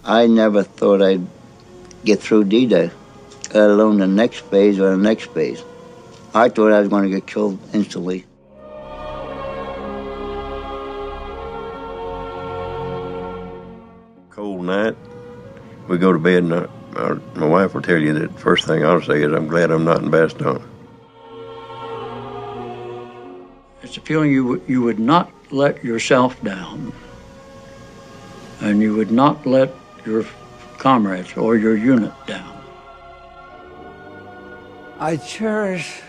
I never thought I'd get through D-Day, let alone the next phase or the next phase. I thought I was going to get killed instantly. Cold night, we go to bed, and my wife will tell you that first thing I'll say is, I'm glad I'm not in Bastogne. It's a feeling you would not let yourself down, and you would not let your comrades or your unit down. I cherish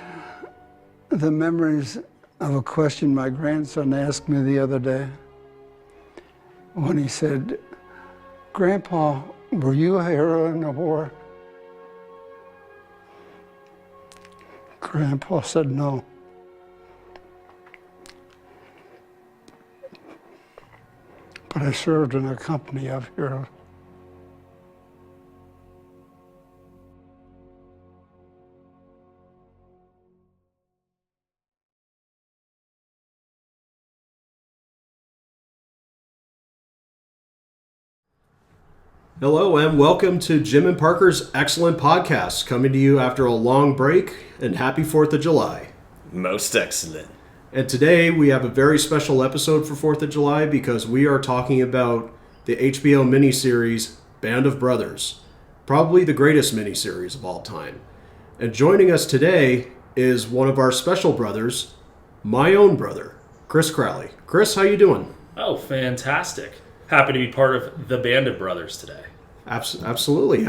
the memories of a question my grandson asked me the other day when he said, "Grandpa, were you a hero in the war?" Grandpa said no. But I served in a company of heroes. Hello and welcome to Jim and Parker's excellent podcast, coming to you after a long break, and happy 4th of July. Most excellent. And today we have a very special episode for 4th of July because we are talking about the HBO miniseries Band of Brothers, probably the greatest miniseries of all time. And joining us today is one of our special brothers, my own brother, Chris Crowley. Chris, how you doing? Oh, fantastic. Happy to be part of the Band of Brothers today. Absolutely.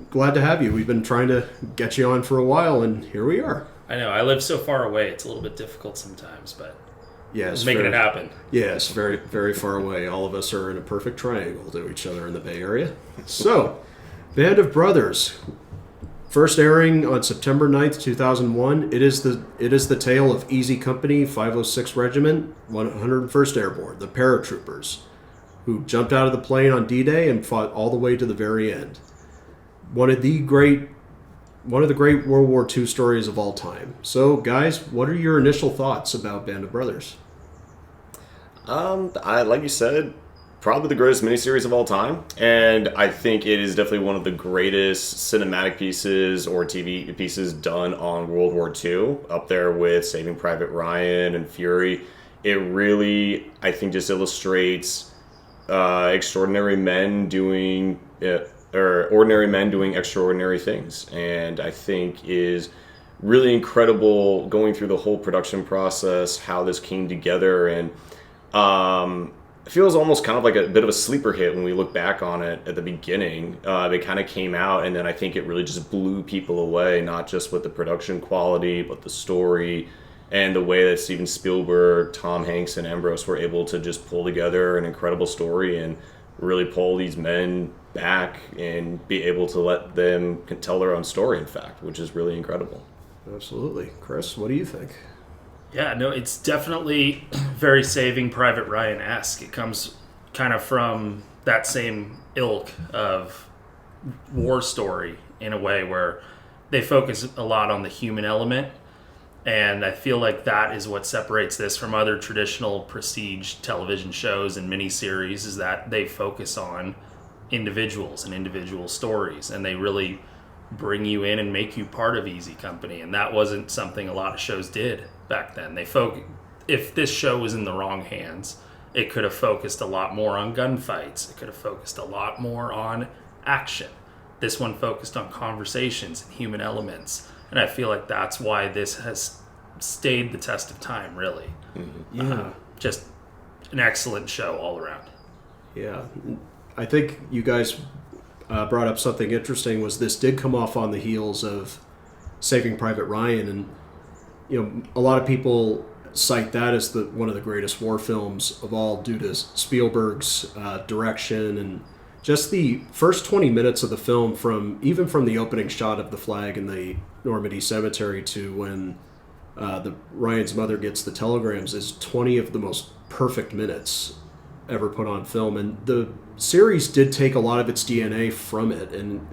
Glad to have you. We've been trying to get you on for a while, and here we are. I know, I live so far away, it's a little bit difficult sometimes, but yes, making it happen. Yes, very, very far away. All of us are in a perfect triangle to each other in the Bay Area. So, Band of Brothers, first airing on September 9th, 2001. It is the tale of Easy Company 506 Regiment, 101st Airborne, the paratroopers, who jumped out of the plane on D-Day and fought all the way to the very end. One of the great World War II stories of all time. So, guys, what are your initial thoughts about Band of Brothers? Like you said, probably the greatest miniseries of all time, and I think it is definitely one of the greatest cinematic pieces or TV pieces done on World War II, up there with Saving Private Ryan and Fury. It really, I think, just illustrates extraordinary men doing ordinary men doing extraordinary things, and I think is really incredible going through the whole production process, how this came together, and it feels almost kind of like a bit of a sleeper hit when we look back on it at the beginning. It kind of came out, and then I think it really just blew people away, not just with the production quality, but the story and the way that Steven Spielberg, Tom Hanks, and Ambrose were able to just pull together an incredible story and really pull these men back and be able to let them tell their own story, in fact, which is really incredible. Absolutely. Chris, what do you think? Yeah, no, it's definitely very Saving Private Ryan-esque. It comes kind of from that same ilk of war story in a way where they focus a lot on the human element. And I feel like that is what separates this from other traditional prestige television shows and miniseries, is that they focus on individuals and individual stories, and they really bring you in and make you part of Easy Company. And that wasn't something a lot of shows did back then. If this show was in the wrong hands, it could have focused a lot more on gunfights. It could have focused a lot more on action. This one focused on conversations and human elements. And I feel like that's why this has stayed the test of time, really. Mm-hmm. Yeah. Just an excellent show all around. Yeah. I think you guys brought up something interesting, was this did come off on the heels of Saving Private Ryan. And, a lot of people cite that as one of the greatest war films of all due to Spielberg's direction and just the first 20 minutes of the film, from the opening shot of the flag in the Normandy cemetery to when Ryan's mother gets the telegrams, is 20 of the most perfect minutes ever put on film. And the series did take a lot of its DNA from it. And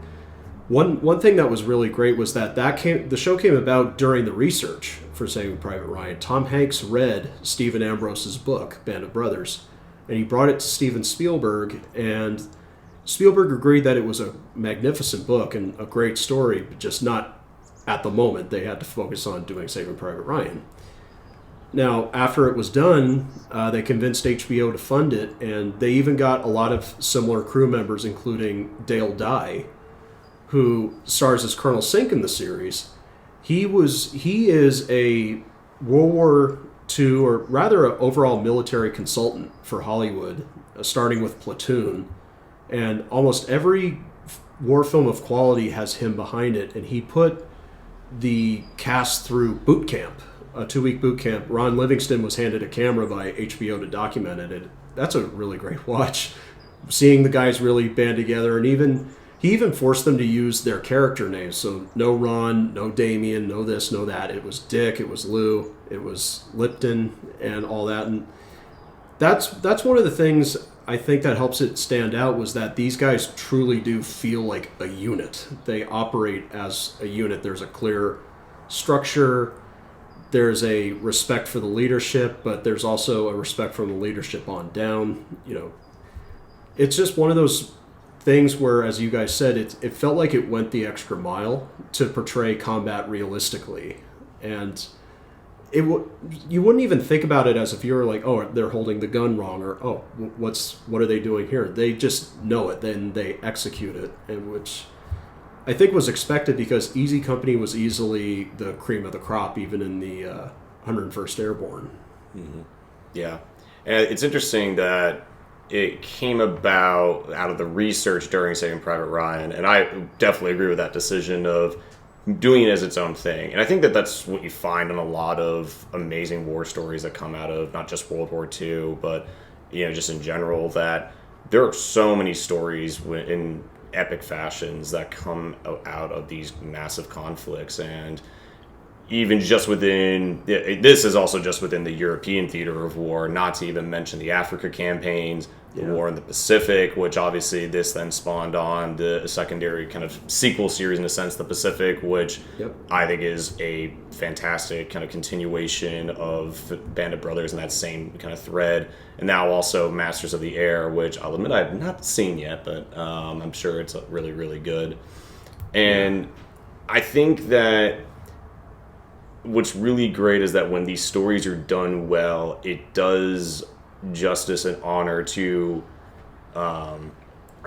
one thing that was really great was that the show came about during the research for Saving Private Ryan. Tom Hanks read Stephen Ambrose's book, Band of Brothers, and he brought it to Steven Spielberg, and Spielberg agreed that it was a magnificent book and a great story, but just not at the moment. They had to focus on doing Saving Private Ryan. Now, after it was done, they convinced HBO to fund it, and they even got a lot of similar crew members, including Dale Dye, who stars as Colonel Sink in the series. He is a World War II, or rather an overall military consultant for Hollywood, starting with Platoon. And almost every war film of quality has him behind it, and he put the cast through boot camp, a 2-week boot camp. Ron Livingston was handed a camera by HBO to document it. That's a really great watch. Seeing the guys really band together, and he even forced them to use their character names. So no Ron, no Damien, no this, no that. It was Dick, it was Lou, it was Lipton, and all that. And that's one of the things I think that helps it stand out, was that these guys truly do feel like a unit. They operate as a unit. There's a clear structure. There's a respect for the leadership, but there's also a respect from the leadership on down. It's just one of those things where, as you guys said, it felt like it went the extra mile to portray combat realistically. And you wouldn't even think about it as if you were like, oh, they're holding the gun wrong, or oh, what are they doing here? They just know it, then they execute it, and which I think was expected, because Easy Company was easily the cream of the crop, even in the 101st Airborne. Mm-hmm. Yeah, and it's interesting that it came about out of the research during Saving Private Ryan, and I definitely agree with that decision of doing it as its own thing. And I think that that's what you find in a lot of amazing war stories that come out of not just World War II, but just in general, that there are so many stories in epic fashions that come out of these massive conflicts. And even just within, this is also just within the European theater of war, not to even mention the Africa campaigns, the war in the Pacific, which obviously this then spawned on the secondary kind of sequel series, in a sense, the Pacific, which I think is a fantastic kind of continuation of Band of Brothers and that same kind of thread. And now also Masters of the Air, which I'll admit I've not seen yet, but I'm sure it's really, really good. And I think that what's really great is that when these stories are done well, it does justice and honor to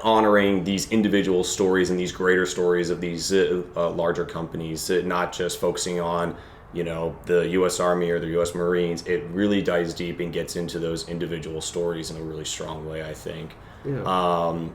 honoring these individual stories and these greater stories of these larger companies, not just focusing on the U.S. Army or the U.S. Marines. It really dives deep and gets into those individual stories in a really strong way, I think. And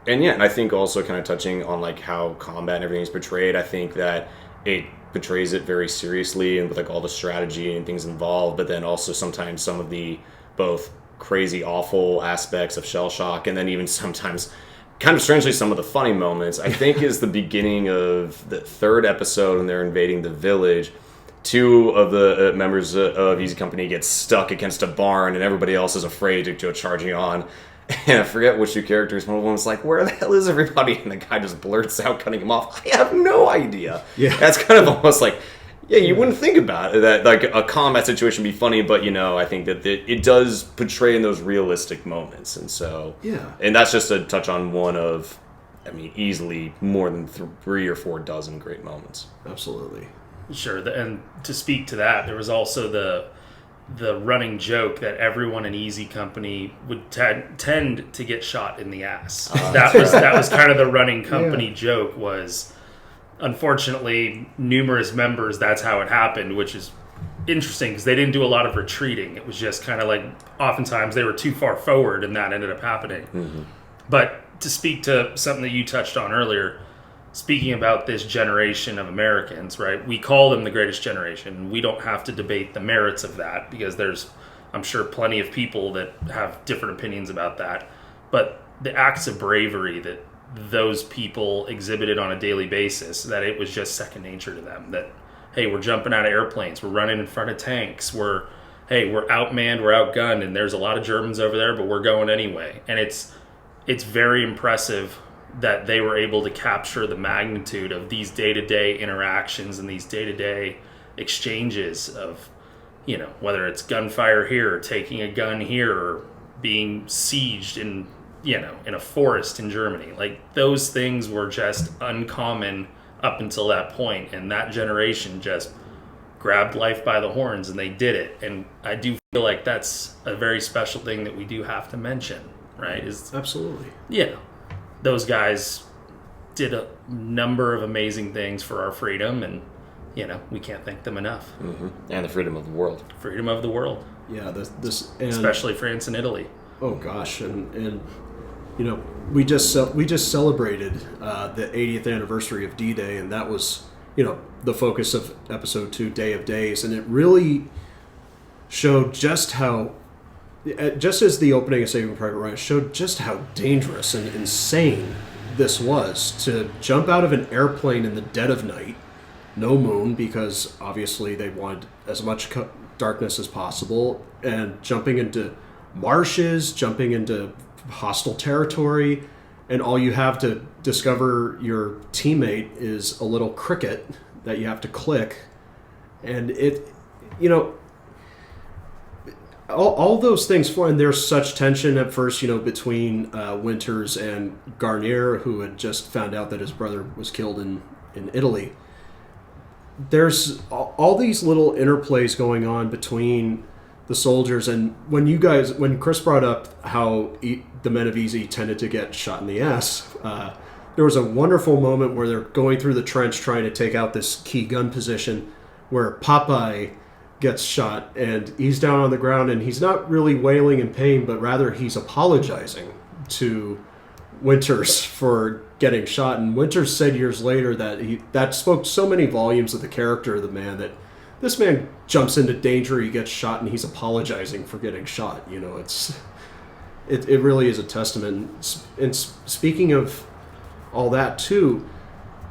I think also kind of touching on like how combat and everything is portrayed, I think that it portrays it very seriously and with like all the strategy and things involved, but then also sometimes some of the both crazy awful aspects of shell shock, and then even sometimes kind of strangely some of the funny moments, I think, is the beginning of the third episode when they're invading the village. Two of the members of Easy Company get stuck against a barn and everybody else is afraid to go charging on. And I forget which two characters. One of them was like, where the hell is everybody? And the guy just blurts out, cutting him off, I have no idea. Yeah. That's kind of almost like, you wouldn't think about it, that like a combat situation would be funny, but I think that it does portray in those realistic moments. And so, and that's just a touch on one of, easily more than 3 or 4 dozen great moments. Absolutely. Sure. And to speak to that, there was also the running joke that everyone in Easy Company would tend to get shot in the ass. That was kind of the running company joke, was unfortunately numerous members, that's how it happened, which is interesting because they didn't do a lot of retreating. It was just kind of like oftentimes they were too far forward and that ended up happening. Mm-hmm. But to speak to something that you touched on earlier, speaking about this generation of Americans, right? We call them the greatest generation. We don't have to debate the merits of that because there's, I'm sure, plenty of people that have different opinions about that. But the acts of bravery that those people exhibited on a daily basis, that it was just second nature to them. That, hey, we're jumping out of airplanes, we're running in front of tanks, we're outmanned, we're outgunned, and there's a lot of Germans over there, but we're going anyway. And it's very impressive that they were able to capture the magnitude of these day-to-day interactions and these day-to-day exchanges of, whether it's gunfire here or taking a gun here or being sieged in, in a forest in Germany. Like, those things were just uncommon up until that point, and that generation just grabbed life by the horns and they did it. And I do feel like that's a very special thing that we do have to mention, right? Is Absolutely. Those guys did a number of amazing things for our freedom, and we can't thank them enough. And the freedom of the world. Freedom of the world. Yeah, Especially France and Italy. Oh gosh, and we just celebrated the 80th anniversary of D-Day, and that was the focus of episode 2, Day of Days, and it really showed just how, just as the opening of Saving Private Ryan showed just how dangerous and insane this was, to jump out of an airplane in the dead of night, no moon, because obviously they wanted as much darkness as possible, and jumping into marshes, jumping into hostile territory, and all you have to discover your teammate is a little cricket that you have to click, and all those things for, and there's such tension at first, between Winters and Garnier, who had just found out that his brother was killed in Italy. There's all these little interplays going on between the soldiers, and when Chris brought up how the men of Easy tended to get shot in the ass, there was a wonderful moment where they're going through the trench trying to take out this key gun position, where Popeye gets shot, and he's down on the ground, and he's not really wailing in pain, but rather he's apologizing to Winters for getting shot. And Winters said years later that spoke so many volumes of the character of the man, that this man jumps into danger, he gets shot, and he's apologizing for getting shot. It really is a testament. And speaking of all that too,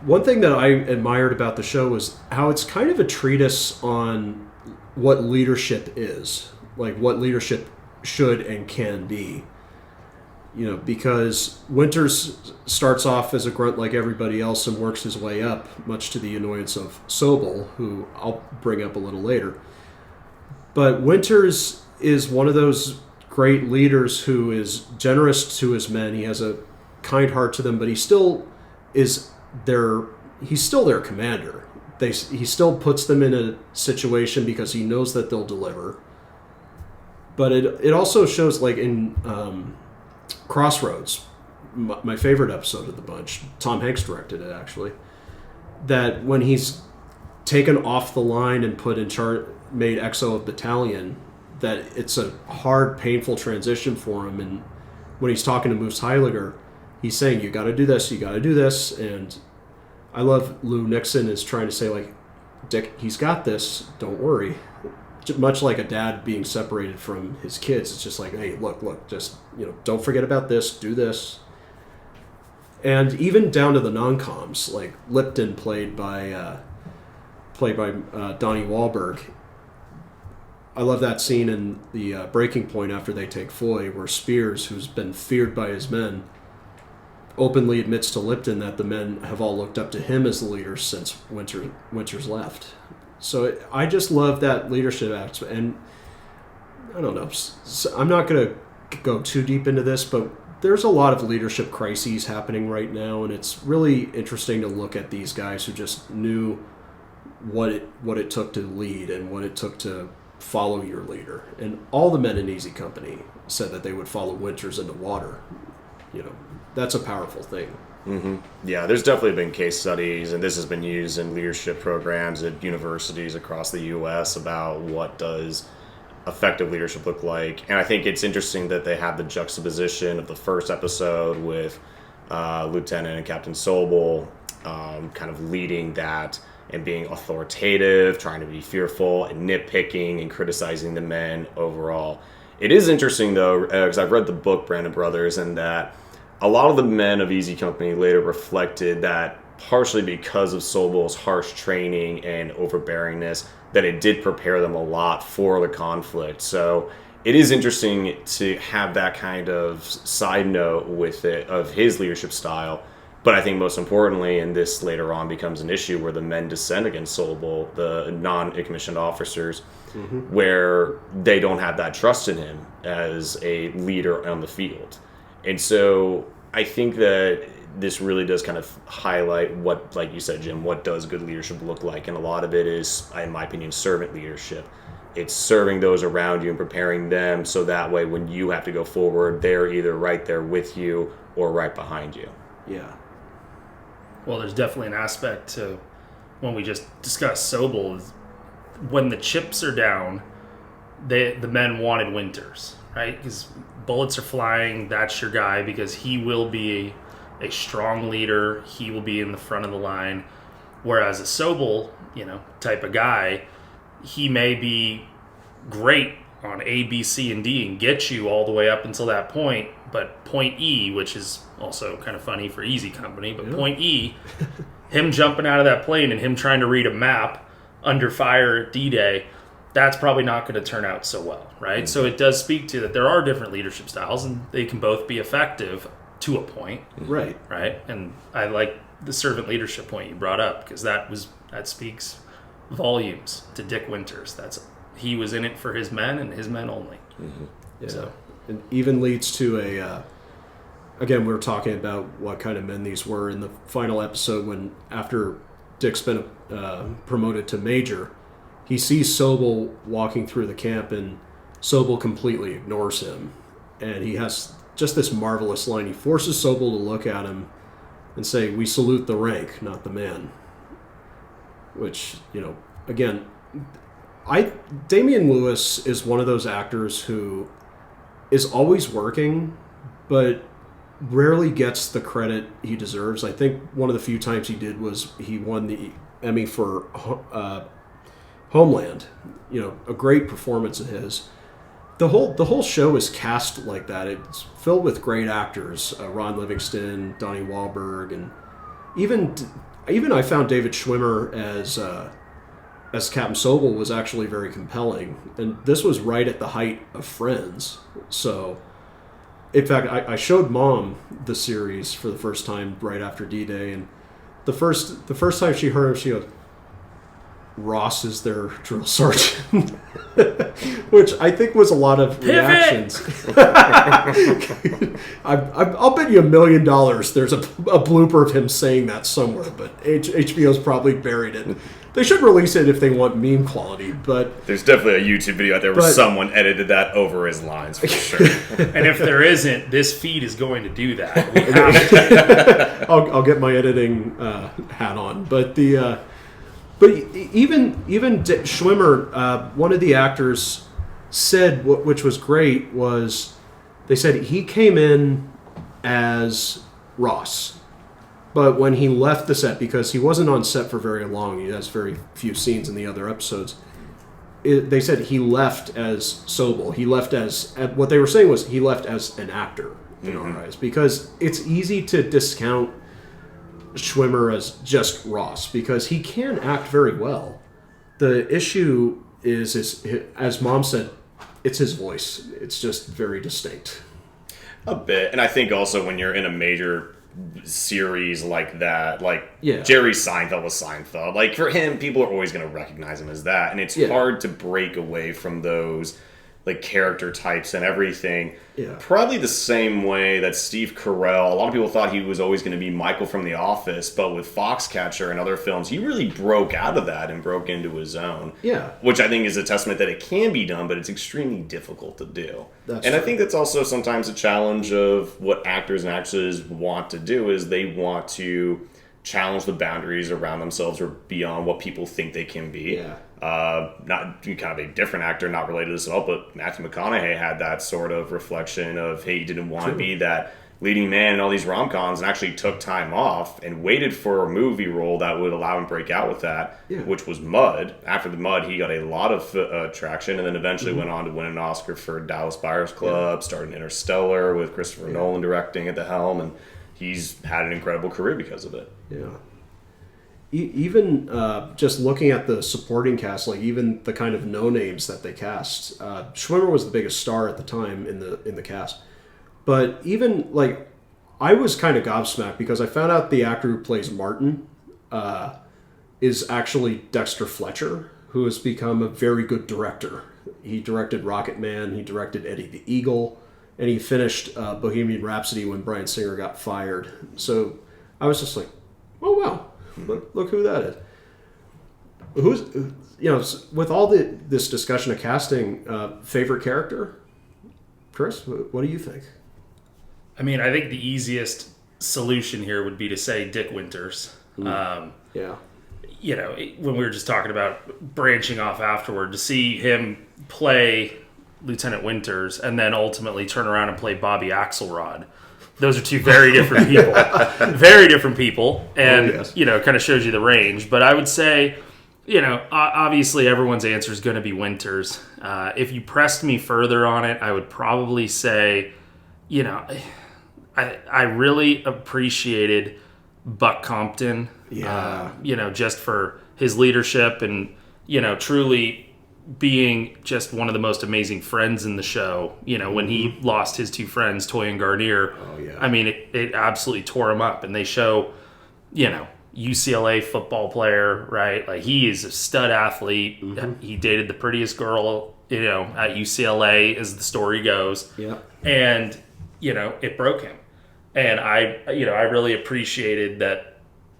one thing that I admired about the show was how it's kind of a treatise on what leadership is, like what leadership should and can be. Because Winters starts off as a grunt like everybody else and works his way up, much to the annoyance of Sobel, who I'll bring up a little later. But Winters is one of those great leaders who is generous to his men. He has a kind heart to them, but he still is he's still their commander. He still puts them in a situation because he knows that they'll deliver. But it also shows, like in Crossroads, my favorite episode of the bunch, Tom Hanks directed it actually, that when he's taken off the line and put in charge, made XO of battalion, that it's a hard, painful transition for him. And when he's talking to Moose Heiliger, he's saying, you got to do this, you got to do this. And I love Lou Nixon is trying to say, like, Dick, he's got this, don't worry. Much like a dad being separated from his kids, it's just like, hey, look, just, don't forget about this, do this. And even down to the non-coms, like Lipton, played by Donnie Wahlberg. I love that scene in the Breaking Point after they take Foy, where Spears, who's been feared by his men, openly admits to Lipton that the men have all looked up to him as the leader since Winters left. So I just love that leadership aspect. And I don't know, I'm not going to go too deep into this, but there's a lot of leadership crises happening right now, and it's really interesting to look at these guys who just knew what it took to lead and what it took to follow your leader. And all the men in Easy Company said that they would follow Winters into water. That's a powerful thing. Mm-hmm. Yeah, there's definitely been case studies, and this has been used in leadership programs at universities across the U.S. about what does effective leadership look like. And I think it's interesting that they have the juxtaposition of the first episode with Lieutenant and Captain Sobel kind of leading that and being authoritative, trying to be fearful and nitpicking and criticizing the men overall. It is interesting, though, because I've read the book Brandon Brothers, and that a lot of the men of Easy Company later reflected that partially because of Sobel's harsh training and overbearingness, that it did prepare them a lot for the conflict. So it is interesting to have that kind of side note with it of his leadership style. But I think most importantly, and this later on becomes an issue where the men dissent against Sobel, the non-commissioned officers, where they don't have that trust in him as a leader on the field. And so I think that this really does kind of highlight what, like you said, Jim, what does good leadership look like? And a lot of it is, in my opinion, servant leadership. It's serving those around you and preparing them so that way when you have to go forward, they're either right there with you or right behind you. Yeah. Well, there's definitely an aspect to when we just discussed Sobel. When the chips are down, the men wanted Winters, right? Because bullets are flying. That's your guy because he will be a strong leader. He will be in the front of the line. Whereas a Sobel, type of guy, he may be great on A, B, C, and D and get you all the way up until that point. But point E, which is also kind of funny for Easy Company, but point E, him jumping out of that plane and him trying to read a map under fire at D-Day, that's probably not going to turn out so well, right? Mm-hmm. So it does speak to that there are different leadership styles and they can both be effective to a point. Right. Right? And I like the servant leadership point you brought up because that speaks volumes to Dick Winters. He was in it for his men and his men only. Mm-hmm. Yeah. So it even leads to again, we were talking about what kind of men these were in the final episode when after Dick's been promoted to major, he sees Sobel walking through the camp and Sobel completely ignores him. And he has just this marvelous line. He forces Sobel to look at him and say, "We salute the rank, not the man." Which, again, Damian Lewis is one of those actors who is always working, but rarely gets the credit he deserves. I think one of the few times he did was he won the Emmy for Homeland. A great performance of his. The whole show is cast like that. It's filled with great actors: Ron Livingston, Donnie Wahlberg, and even I found David Schwimmer as Captain Sobel was actually very compelling. And this was right at the height of Friends. So, in fact, I showed Mom the series for the first time right after D-Day, and the first time she heard him, she goes, "Ross is their drill sergeant," which I think was a lot of reactions. I'll bet you $1 million there's a blooper of him saying that somewhere, but HBO's probably buried it. They should release it if they want meme quality, but there's definitely a YouTube video out there where someone edited that over his lines for sure. And if there isn't, this feed is going to do that. We have to. I'll get my editing hat on, but even Schwimmer, one of the actors said, which was great, was they said he came in as Ross. But when he left the set, because he wasn't on set for very long, he has very few scenes in the other episodes, they said he left as Sobel. He left as, what they were saying was he left as an actor in our eyes. Because it's easy to discount Schwimmer as just Ross, because he can act very well. The issue is as Mom said, it's his voice. It's just very distinct. A bit. And I think also when you're in a major series like that, Jerry Seinfeld was Seinfeld. Like, for him, people are always going to recognize him as that. And it's hard to break away from those character types and everything. Yeah. Probably the same way that Steve Carell, a lot of people thought he was always going to be Michael from The Office, but with Foxcatcher and other films, he really broke out of that and broke into his own. Yeah. Which I think is a testament that it can be done, but it's extremely difficult to do. That's and true. I think that's also sometimes a challenge of what actors and actresses want to do, is they want to challenge the boundaries around themselves or beyond what people think they can be. Yeah. Not kind of a different actor, not related to this at all, but Matthew McConaughey had that sort of reflection of, hey, he didn't want to be that leading man in all these rom-coms, and actually took time off and waited for a movie role that would allow him to break out with that, which was Mud. After the Mud, he got a lot of traction, and then eventually went on to win an Oscar for Dallas Buyers Club, started Interstellar with Christopher Nolan directing at the helm, and he's had an incredible career because of it. Yeah. Even just looking at the supporting cast, even the kind of no names that they cast, Schwimmer was the biggest star at the time in the cast. But even I was kind of gobsmacked because I found out the actor who plays Martin is actually Dexter Fletcher, who has become a very good director. He directed Rocket Man, he directed Eddie the Eagle, and he finished Bohemian Rhapsody when Bryan Singer got fired. So I was just like, oh wow, look who that is. Who's, with all this discussion of casting, favorite character? Chris, what do you think? I mean, I think the easiest solution here would be to say Dick Winters. Yeah. When we were just talking about branching off afterward, to see him play Lieutenant Winters and then ultimately turn around and play Bobby Axelrod. Those are two very different people. Very different people. And, kind of shows you the range. But I would say, obviously everyone's answer is going to be Winters. If you pressed me further on it, I would probably say, I really appreciated Buck Compton. Yeah. Just for his leadership and, truly being just one of the most amazing friends in the show. When he lost his two friends, Toy and Garnier. Oh, yeah. I mean, it absolutely tore him up. And they show, UCLA football player, right? Like, he is a stud athlete. Mm-hmm. He dated the prettiest girl, at UCLA, as the story goes. Yeah. And, it broke him. And I really appreciated that,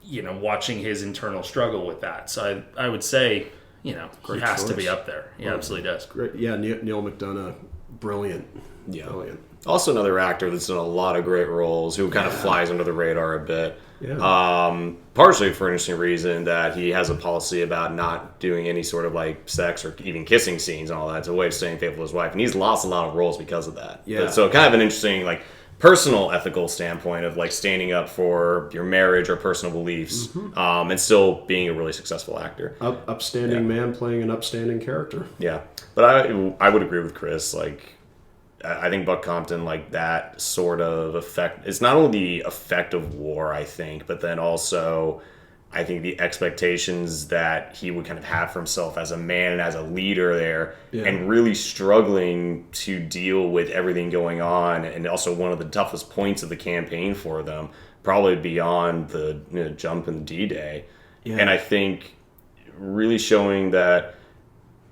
watching his internal struggle with that. So I would say, he has to be up there. He absolutely does. Great. Yeah, Neil McDonough, brilliant. Yeah. Brilliant. Also another actor that's done a lot of great roles, who kind of flies under the radar a bit. Yeah. Partially for an interesting reason that he has a policy about not doing any sort of like sex or even kissing scenes and all that. It's a way of staying faithful to his wife, and he's lost a lot of roles because of that. Yeah. So kind of an interesting like personal ethical standpoint of like standing up for your marriage or personal beliefs, and still being a really successful actor. Upstanding man playing an upstanding character. Yeah, but I would agree with Chris. Like, I think Buck Compton, like that sort of effect. It's not only the effect of war, I think, but then also I think the expectations that he would kind of have for himself as a man and as a leader there, and really struggling to deal with everything going on, and also one of the toughest points of the campaign for them, probably beyond the jump in D-Day. Yeah. And I think really showing that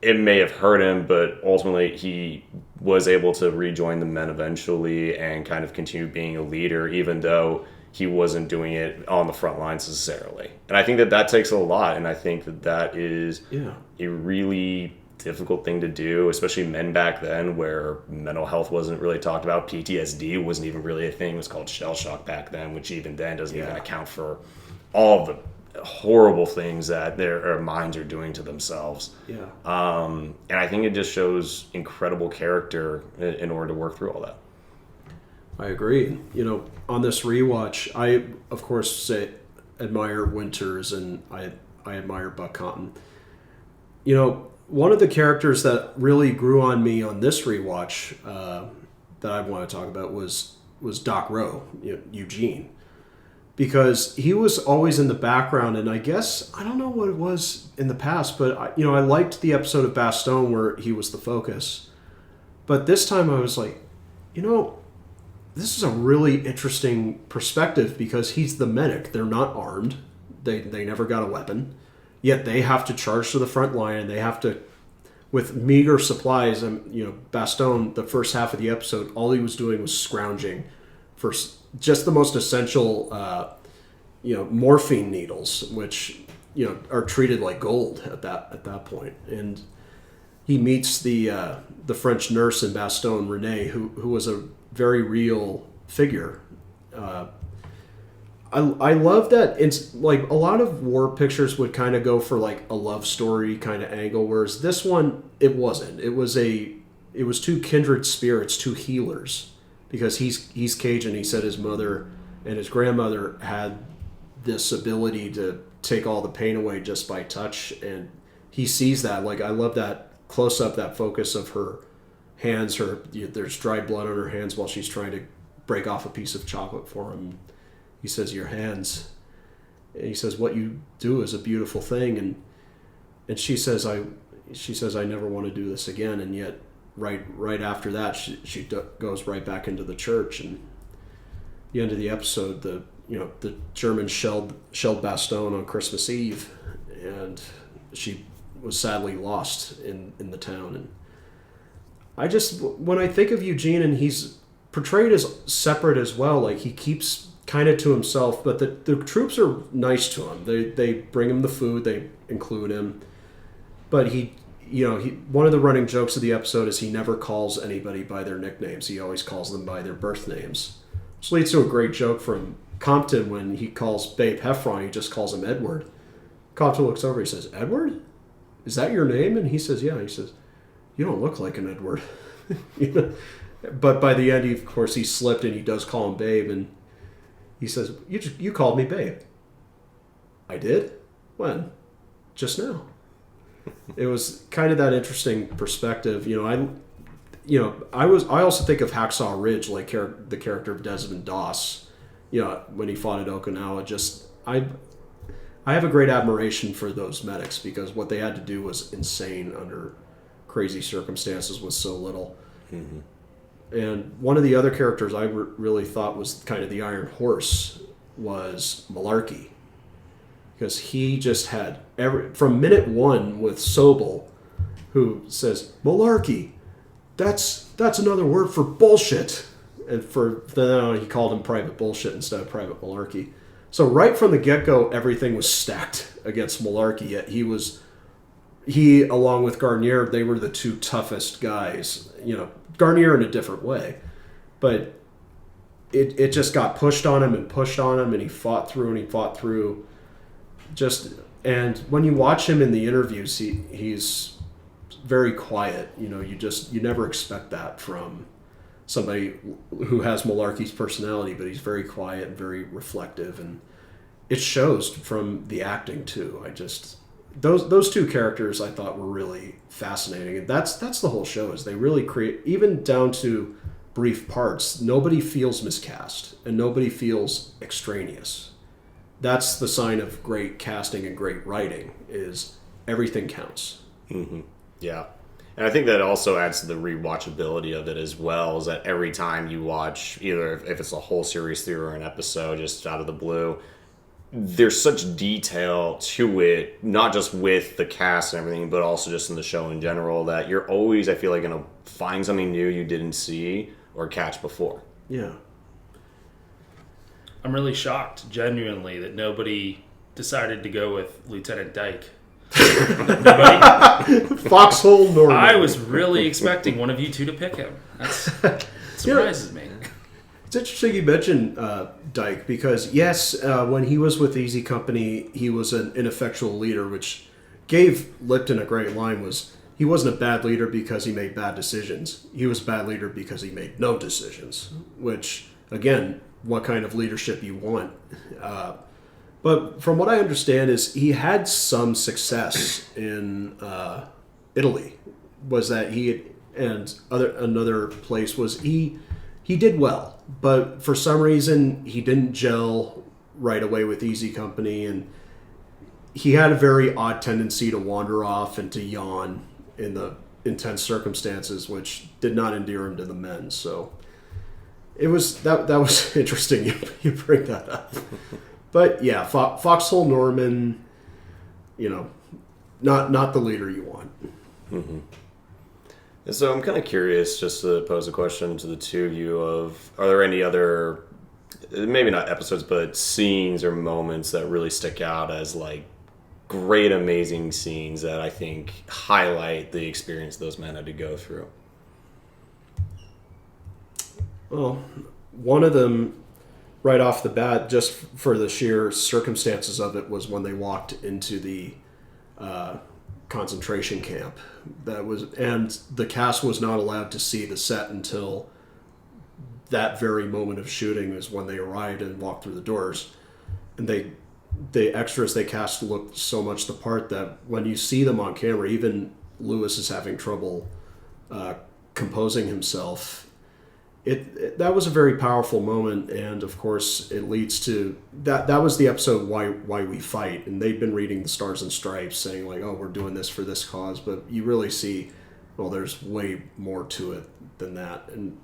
it may have hurt him, but ultimately he was able to rejoin the men eventually and kind of continue being a leader, even though he wasn't doing it on the front lines necessarily. And I think that takes a lot, and I think that is a really difficult thing to do, especially men back then, where mental health wasn't really talked about. PTSD wasn't even really a thing. It was called shell shock back then, which even then doesn't even account for all the horrible things that their minds are doing to themselves. Yeah. And I think it just shows incredible character in order to work through all that. I agree. On this rewatch, I of course admire Winters, and I admire Buck Compton. One of the characters that really grew on me on this rewatch that I want to talk about was Doc Rowe, Eugene, because he was always in the background, and I guess I don't know what it was in the past, but I liked the episode of Bastogne where he was the focus, but this time I was like, this is a really interesting perspective, because he's the medic. They're not armed. They never got a weapon. Yet they have to charge to the front line, and they have to, with meager supplies. Bastogne, the first half of the episode, all he was doing was scrounging for just the most essential, morphine needles, which, are treated like gold at that point. And he meets the French nurse in Bastogne, Renee, who was a very real figure. I love that. It's like a lot of war pictures would kind of go for like a love story kind of angle, whereas this one, it wasn't. It was two kindred spirits, two healers, because he's Cajun. He said his mother and his grandmother had this ability to take all the pain away just by touch, and he sees that. Like, I love that close up, that focus of her hands. There's dried blood on her hands while she's trying to break off a piece of chocolate for him. He says, "Your hands." And he says, "What you do is a beautiful thing." And she says, "I never want to do this again." And yet, right after that, she goes right back into the church. And the end of the episode, the Germans shelled Bastogne on Christmas Eve, and she was sadly lost in the town. And when I think of Eugene, and he's portrayed as separate as well. Like, he keeps kind of to himself, but the troops are nice to him. They bring him the food, they include him, but he one of the running jokes of the episode is he never calls anybody by their nicknames. He always calls them by their birth names, which leads to a great joke from Compton when he calls Babe Heffron. He just calls him Edward. Compton looks over, he says, "Edward? Is that your name?" And he says, "Yeah." He says, "You don't look like an Edward." But by the end, of course, he slipped and he does call him Babe, and he says, "You called me Babe." "I did? When?" "Just now." It was kind of that interesting perspective. I also think of Hacksaw Ridge, like the character of Desmond Doss, when he fought at Okinawa. I have a great admiration for those medics, because what they had to do was insane under crazy circumstances with so little. Mm-hmm. And one of the other characters I really thought was kind of the Iron Horse was Malarkey, because he just had from minute one with Sobel, who says, "Malarkey, that's another word for bullshit," and he called him Private Bullshit instead of Private Malarkey. So right from the get-go, everything was stacked against Malarkey. Yet he along with Garnier, they were the two toughest guys. Garnier in a different way, but it just got pushed on him, and he fought through. And when you watch him in the interviews, he's very quiet. You never expect that from somebody who has Malarkey's personality, but he's very quiet and very reflective, and it shows from the acting too. Those two characters I thought were really fascinating, and that's the whole show, is they really create, even down to brief parts, nobody feels miscast and nobody feels extraneous. That's the sign of great casting and great writing, is everything counts. Mm-hmm. Yeah. And I think that also adds to the rewatchability of it as well, is that every time you watch, either if it's a whole series through or an episode just out of the blue, there's such detail to it, not just with the cast and everything, but also just in the show in general, that you're always, I feel like, going to find something new you didn't see or catch before. Yeah. I'm really shocked, genuinely, that nobody decided to go with Lieutenant Dyke. Foxhole Norman. I was really expecting one of you two to pick him. That surprises me. It's interesting you mentioned Dyke, because yes, when he was with Easy Company, he was an ineffectual leader, which gave Lipton a great line. Was he wasn't a bad leader because he made bad decisions. He was a bad leader because he made no decisions, which, again, what kind of leadership you want. But from what I understand is he had some success in Italy. Was that another place was he did well, but for some reason he didn't gel right away with Easy Company, and he had a very odd tendency to wander off and to yawn in the intense circumstances, which did not endear him to the men. So it was that was interesting. You bring that up. But yeah, Foxhole Norman, not the leader you want. Mm-hmm. And so I'm kind of curious, just to pose a question to the two of you, are there any other, maybe not episodes, but scenes or moments that really stick out as like great, amazing scenes that I think highlight the experience those men had to go through? Well, one of them, right off the bat, just for the sheer circumstances of it, was when they walked into the concentration camp. And the cast was not allowed to see the set until that very moment of shooting, is when they arrived and walked through the doors. And the extras they cast looked so much the part that when you see them on camera, even Lewis is having trouble composing himself. That was a very powerful moment, and of course it leads to that was the episode why we fight, and they've been reading the Stars and Stripes saying like, oh, we're doing this for this cause, but you really see, well, there's way more to it than that. And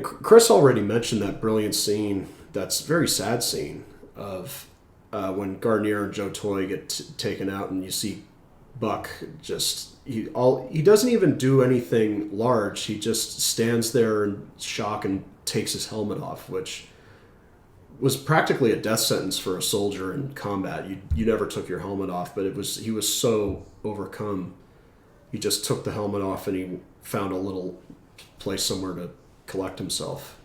Chris already mentioned that brilliant scene, that's very sad scene of when Garnier and Joe Toy get taken out, and you see Buck he doesn't even do anything large. He just stands there in shock and takes his helmet off, which was practically a death sentence for a soldier in combat. You never took your helmet off, but he was so overcome. He just took the helmet off and he found a little place somewhere to collect himself.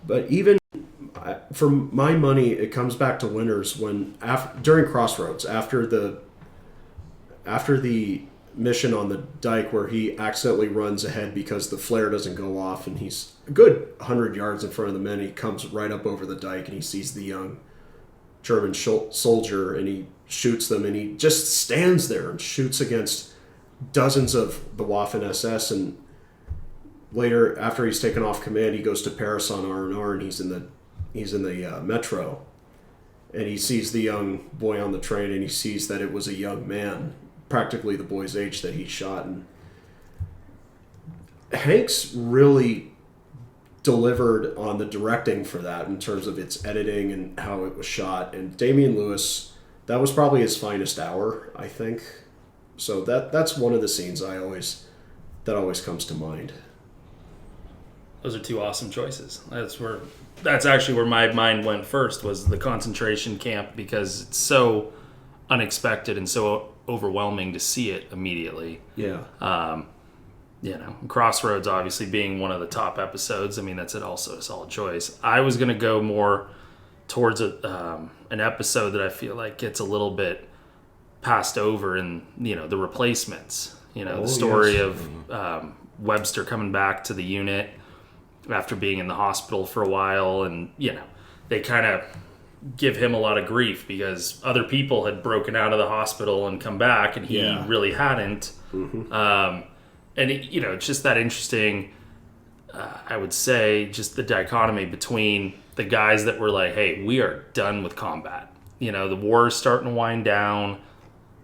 But even for my money, it comes back to Winters during Crossroads, after the mission on the dike where he accidentally runs ahead because the flare doesn't go off, and he's a good 100 yards in front of the men. He comes right up over the dike and he sees the young German soldier and he shoots them, and he just stands there and shoots against dozens of the Waffen SS. And later, after he's taken off command, he goes to Paris on R&R, and he's in the metro, and he sees the young boy on the train, and he sees that it was a young man, practically the boy's age, that he shot. And Hanks really delivered on the directing for that in terms of its editing and how it was shot. And Damian Lewis, that was probably his finest hour, I think. So that's one of the scenes that always comes to mind. Those are two awesome choices. That's actually where my mind went first, was the concentration camp, because it's so unexpected and so overwhelming to see it immediately. Yeah. Crossroads obviously being one of the top episodes. I mean, that's also a solid choice. I was going to go more towards an episode that I feel like gets a little bit passed over in, The Replacements. The story of Webster coming back to the unit after being in the hospital for a while, and they kind of give him a lot of grief because other people had broken out of the hospital and come back, and he really hadn't. And it's just that interesting, I would say, just the dichotomy between the guys that were like, hey, we are done with combat, the war is starting to wind down,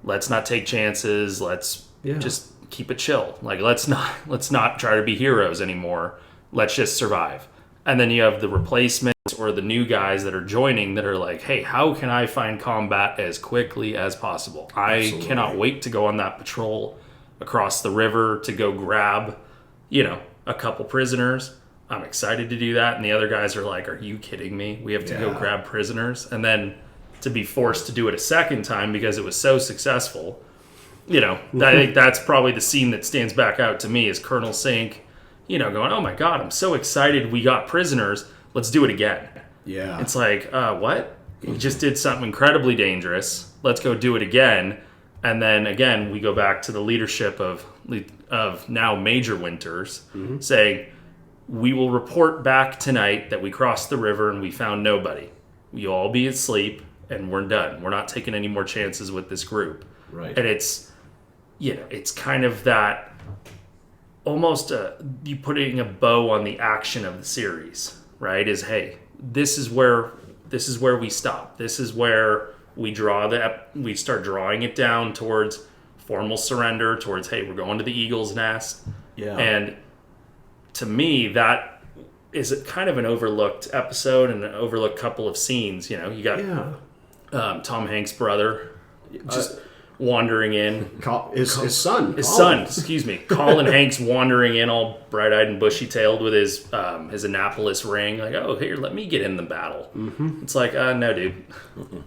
let's not take chances, let's just keep it chill, like let's not try to be heroes anymore, let's just survive. And then you have the replacements or the new guys that are joining that are like, hey, how can I find combat as quickly as possible? I cannot wait to go on that patrol across the river to go grab, a couple prisoners. I'm excited to do that. And the other guys are like, are you kidding me? We have to go grab prisoners. And then to be forced to do it a second time because it was so successful, I think that's probably the scene that stands back out to me, is Colonel Sink, going, oh my God, I'm so excited we got prisoners. Let's do it again. Yeah. It's like, what? You just did something incredibly dangerous. Let's go do it again. And then again, we go back to the leadership of now Major Winters saying, we will report back tonight that we crossed the river and we found nobody. You'll all be asleep and we're done. We're not taking any more chances with this group. Right. And it's, it's kind of that, almost you putting a bow on the action of the series, right? Is, hey, this is where we stop. This is where we start drawing it down towards formal surrender, towards, hey, we're going to the Eagle's Nest. Yeah. And to me, that is kind of an overlooked episode and an overlooked couple of scenes. You got Tom Hanks' brother just wandering in. His son. Excuse me. Colin Hanks wandering in all bright-eyed and bushy-tailed with his Annapolis ring. Like, oh, here, let me get in the battle. Mm-hmm. It's like, no, dude.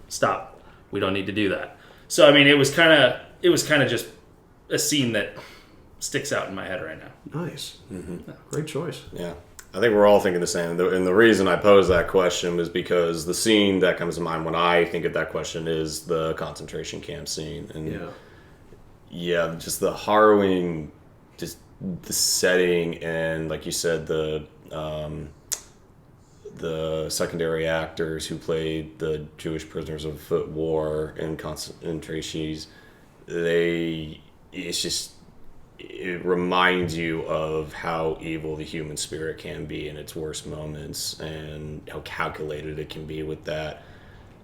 Stop. We don't need to do that. So, I mean, it was kind of just a scene that sticks out in my head right now. Nice. Mm-hmm. Great choice. Yeah. I think we're all thinking the same. And the reason I pose that question is because the scene that comes to mind when I think of that question is the concentration camp scene. And just the harrowing, just the setting, and like you said, the secondary actors who played the Jewish prisoners of war in concentrations, it reminds you of how evil the human spirit can be in its worst moments and how calculated it can be with that.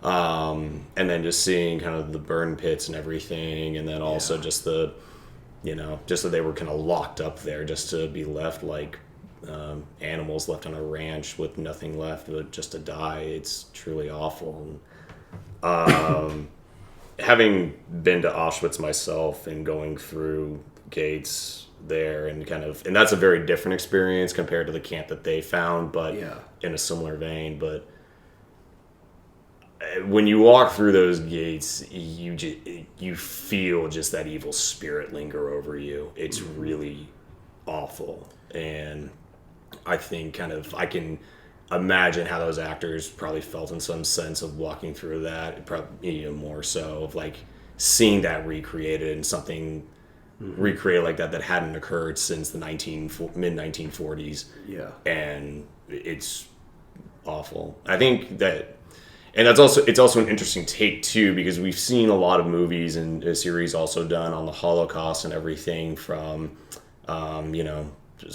And then just seeing kind of the burn pits and everything, and then also just that they were kind of locked up there just to be left like animals left on a ranch with nothing left but just to die. It's truly awful. having been to Auschwitz myself and going through gates there and and that's a very different experience compared to the camp that they found, but in a similar vein. But when you walk through those gates, you feel just that evil spirit linger over you. It's really awful. And I think I can imagine how those actors probably felt in some sense of walking through that, probably even more so of like seeing that recreated and something recreated like that hadn't occurred since the mid 1940s. Yeah. And it's awful. I think that, and it's also an interesting take too, because we've seen a lot of movies and a series also done on the Holocaust and everything from,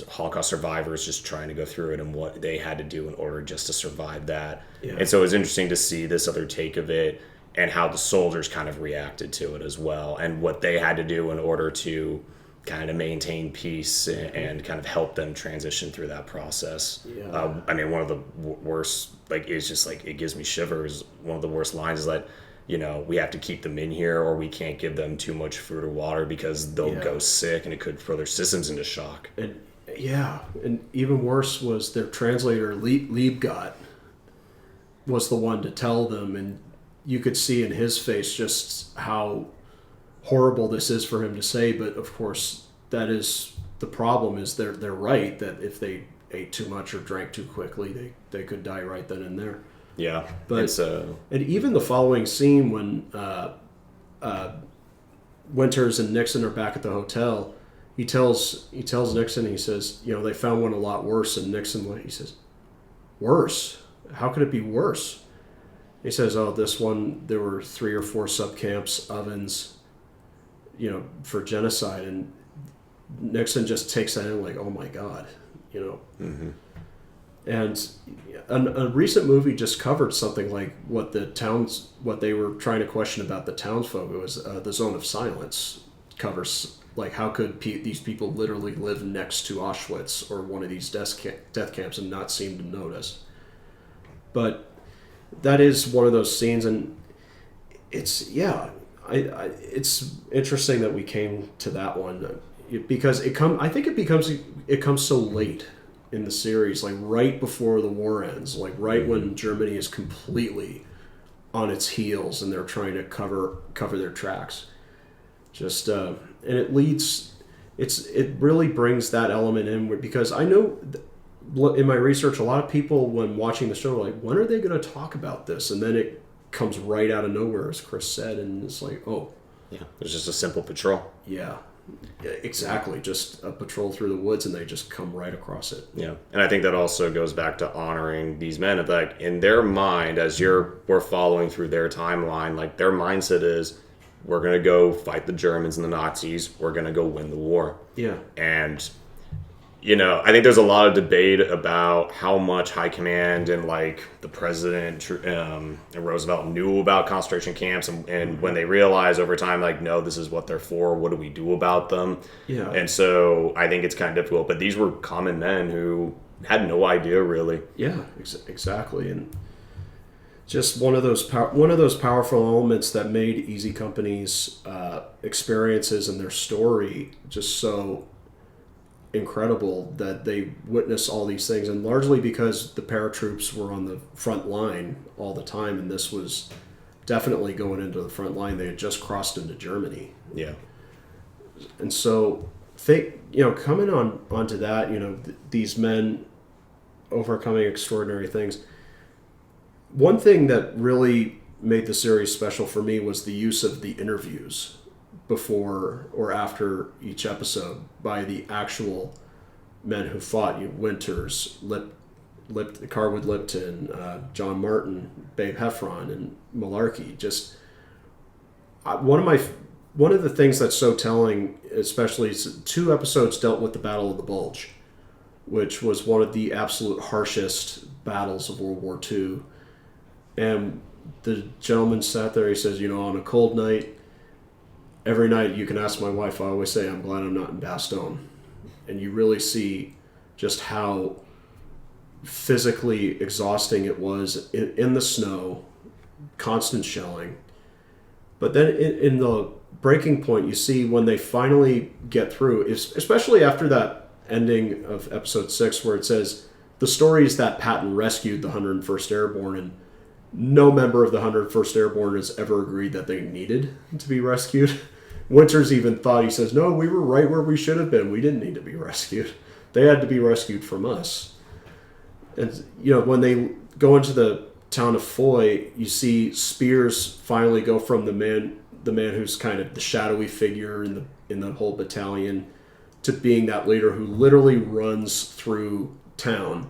Holocaust survivors just trying to go through it and what they had to do in order just to survive that. Yeah. And so it's interesting to see this other take of it and how the soldiers kind of reacted to it as well, and what they had to do in order to kind of maintain peace and kind of help them transition through that process. Yeah. One of the worst, it's just it gives me shivers. One of the worst lines is that, we have to keep them in here or we can't give them too much food or water because they'll go sick and it could throw their systems into shock. And even worse was their translator, Liebgott, was the one to tell them, and you could see in his face just how horrible this is for him to say, but of course that is the problem, is they're right that if they ate too much or drank too quickly, they could die right then and there. Yeah. But and even the following scene when Winters and Nixon are back at the hotel, he tells Nixon, he says, they found one a lot worse, and Nixon, he says, worse? How could it be worse? He says, this one, there were 3 or 4 subcamps, ovens, for genocide. And Nixon just takes that in oh my God, Mm-hmm. And a recent movie just covered something like what they were trying to question about the townsfolk. It was The Zone of Silence. Covers how could these people literally live next to Auschwitz or one of these death camps and not seem to notice. But that is one of those scenes, and it's it's interesting that we came to that one because it comes so late in the series, right before the war ends, right when Germany is completely on its heels and they're trying to cover their tracks. Just and it really brings that element in, because I know in my research a lot of people when watching the show are when are they going to talk about this, and then it comes right out of nowhere, as Chris said, and it's there's just a simple patrol. Yeah, exactly. Just a patrol through the woods, and they just come right across it. Yeah, and I think that also goes back to honoring these men. In their mind, as we're following through their timeline, their mindset is, we're going to go fight the Germans and the Nazis. We're going to go win the war. Yeah. And, I think there's a lot of debate about how much high command and the president and Roosevelt knew about concentration camps, and when they realized over time, no, this is what they're for. What do we do about them? Yeah. And so I think it's kind of difficult, but these were common men who had no idea really. Yeah, exactly. And just one of those powerful elements that made Easy Company's experiences and their story just so incredible, that they witnessed all these things, and largely because the paratroops were on the front line all the time, and this was definitely going into the front line. They had just crossed into Germany. Yeah. And so coming onto that, these men overcoming extraordinary things. One thing that really made the series special for me was the use of the interviews before or after each episode by the actual men who fought. Winters, Carwood Lipton, John Martin, Babe Heffron, and Malarkey. Just one of the things that's so telling, especially 2 episodes dealt with the Battle of the Bulge, which was one of the absolute harshest battles of World War II. And the gentleman sat there, he says, on a cold night, every night you can ask my wife, I always say, I'm glad I'm not in Bastogne. And you really see just how physically exhausting it was in the snow, constant shelling. But then in the breaking point, you see when they finally get through, especially after that ending of episode 6 where it says the story is that Patton rescued the 101st Airborne, and no member of the 101st Airborne has ever agreed that they needed to be rescued. Winters even thought, he says, no, we were right where we should have been. We didn't need to be rescued. They had to be rescued from us. And, when they go into the town of Foy, you see Spears finally go from the man who's kind of the shadowy figure in the whole battalion to being that leader who literally runs through town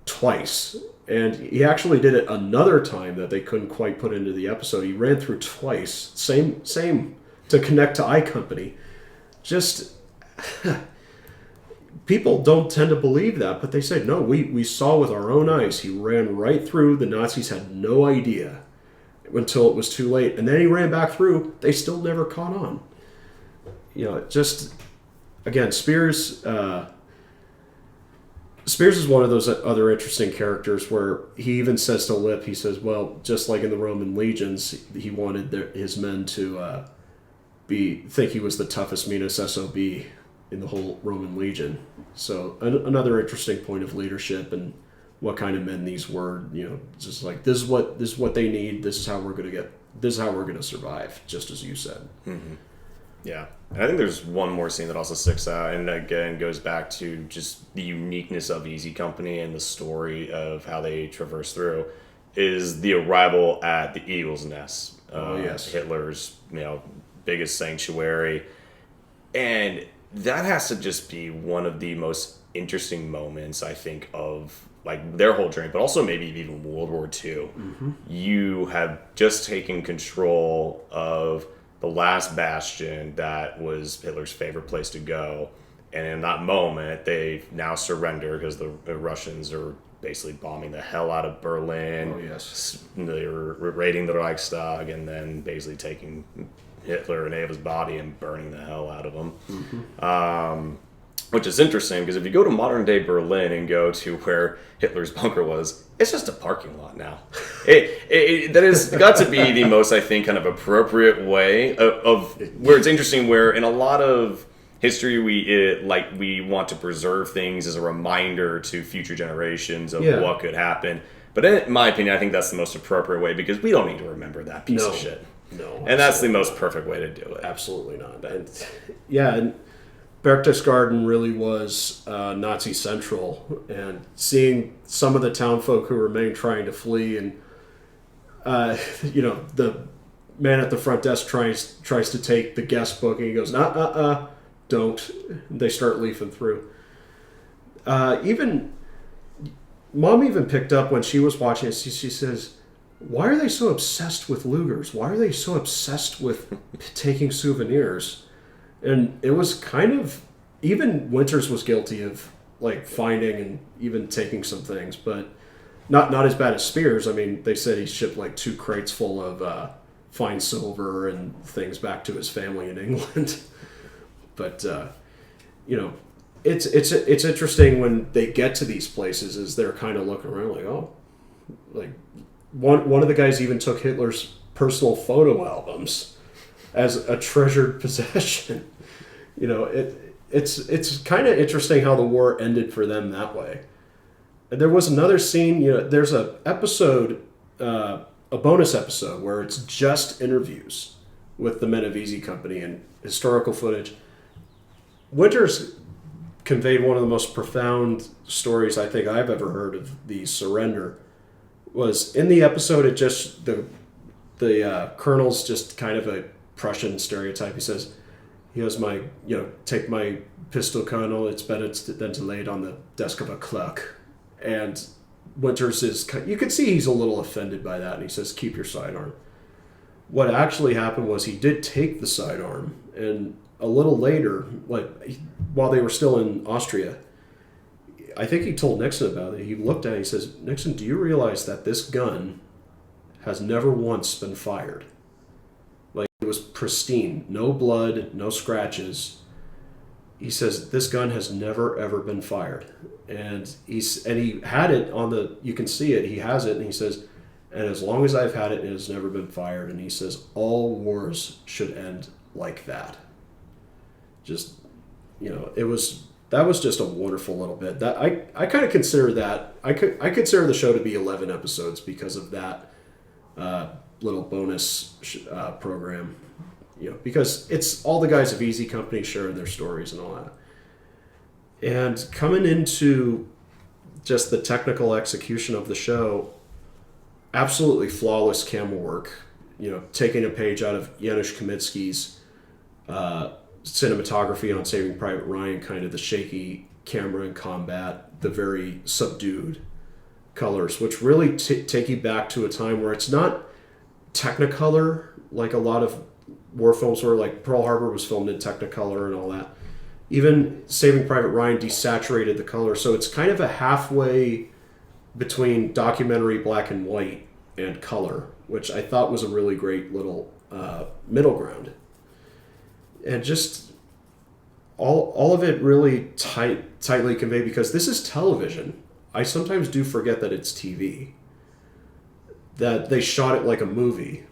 twice. And he actually did it another time that they couldn't quite put into the episode. He ran through twice, same to connect to I Company. Just people don't tend to believe that, but they say, no, we saw with our own eyes. He ran right through. The Nazis had no idea until it was too late. And then he ran back through. They still never caught on. Just, again, Spears is one of those other interesting characters where he even says to Lip, he says, well, just like in the Roman legions, he wanted his men to think he was the toughest, meanest SOB in the whole Roman legion. So another interesting point of leadership and what kind of men these were. Just like this is what they need. This is how we're gonna survive. Just as you said. Mm-hmm. Yeah, and I think there's one more scene that also sticks out, and again goes back to just the uniqueness of Easy Company and the story of how they traverse through. Is the arrival at the Eagle's Nest, Hitler's biggest sanctuary, and that has to just be one of the most interesting moments, I think, of like their whole journey, but also maybe even World War II. Mm-hmm. You have just taken control of the last bastion that was Hitler's favorite place to go, and in that moment, they now surrender because the Russians are basically bombing the hell out of Berlin. Oh, yes. They're raiding the Reichstag and then basically taking Hitler and Ava's body and burning the hell out of him. Mm-hmm. Which is interesting because if you go to modern day Berlin and go to where Hitler's bunker was, it's just a parking lot now. That has got to be the most, I think, kind of appropriate way of where it's interesting. Where in a lot of history, we want to preserve things as a reminder to future generations of what could happen. But in my opinion, I think that's the most appropriate way because we don't need to remember that piece of shit. No, and that's the most perfect way to do it. Absolutely not. And Berchtesgaden really was Nazi central, and seeing some of the townfolk who remained trying to flee, and the man at the front desk tries to take the guest book, and he goes, don't. They start leafing through. Even Mom even picked up when she was watching it. She says, why are they so obsessed with Lugers? Why are they so obsessed with taking souvenirs? And it was kind of, even Winters was guilty of like finding and even taking some things, but not as bad as Spears. I mean, they said he shipped like 2 crates full of fine silver and things back to his family in England. But it's interesting when they get to these places, is they're kind of looking around like, oh, like one of the guys even took Hitler's personal photo albums as a treasured possession. It's kind of interesting how the war ended for them that way. And there was another scene, there's a episode, a bonus episode where it's just interviews with the men of Easy Company and historical footage. Winters conveyed one of the most profound stories I think I've ever heard of the surrender. Was in the episode, it just the colonel's just kind of a Prussian stereotype. He goes, take my pistol, Colonel. It's better than to lay it on the desk of a clerk. And Winters you can see he's a little offended by that, and he says, keep your sidearm. What actually happened was he did take the sidearm, and a little later, while they were still in Austria, I think he told Nixon about it. He looked at it, he says, Nixon, do you realize that this gun has never once been fired? Like, it was pristine, no blood, no scratches. He says, this gun has never, ever been fired. And he had it on you can see it, he has it, and he says, And as long as I've had it, it has never been fired. And he says all wars should end like that. Just, that was just a wonderful little bit. That I kind of consider that I consider the show to be 11 episodes because of that little bonus program. Because it's all the guys of Easy Company sharing their stories and all that. And coming into just the technical execution of the show, absolutely flawless camera work. Taking a page out of Janusz Kaminski's cinematography on Saving Private Ryan, kind of the shaky camera in combat, the very subdued colors, which really take you back to a time where it's not Technicolor like a lot of war films were. Like Pearl Harbor was filmed in Technicolor and all that. Even Saving Private Ryan desaturated the color, so it's kind of a halfway between documentary black and white and color, which I thought was a really great little middle ground. And just all of it really tightly conveyed, because this is television. I sometimes do forget that it's TV, that they shot it like a movie,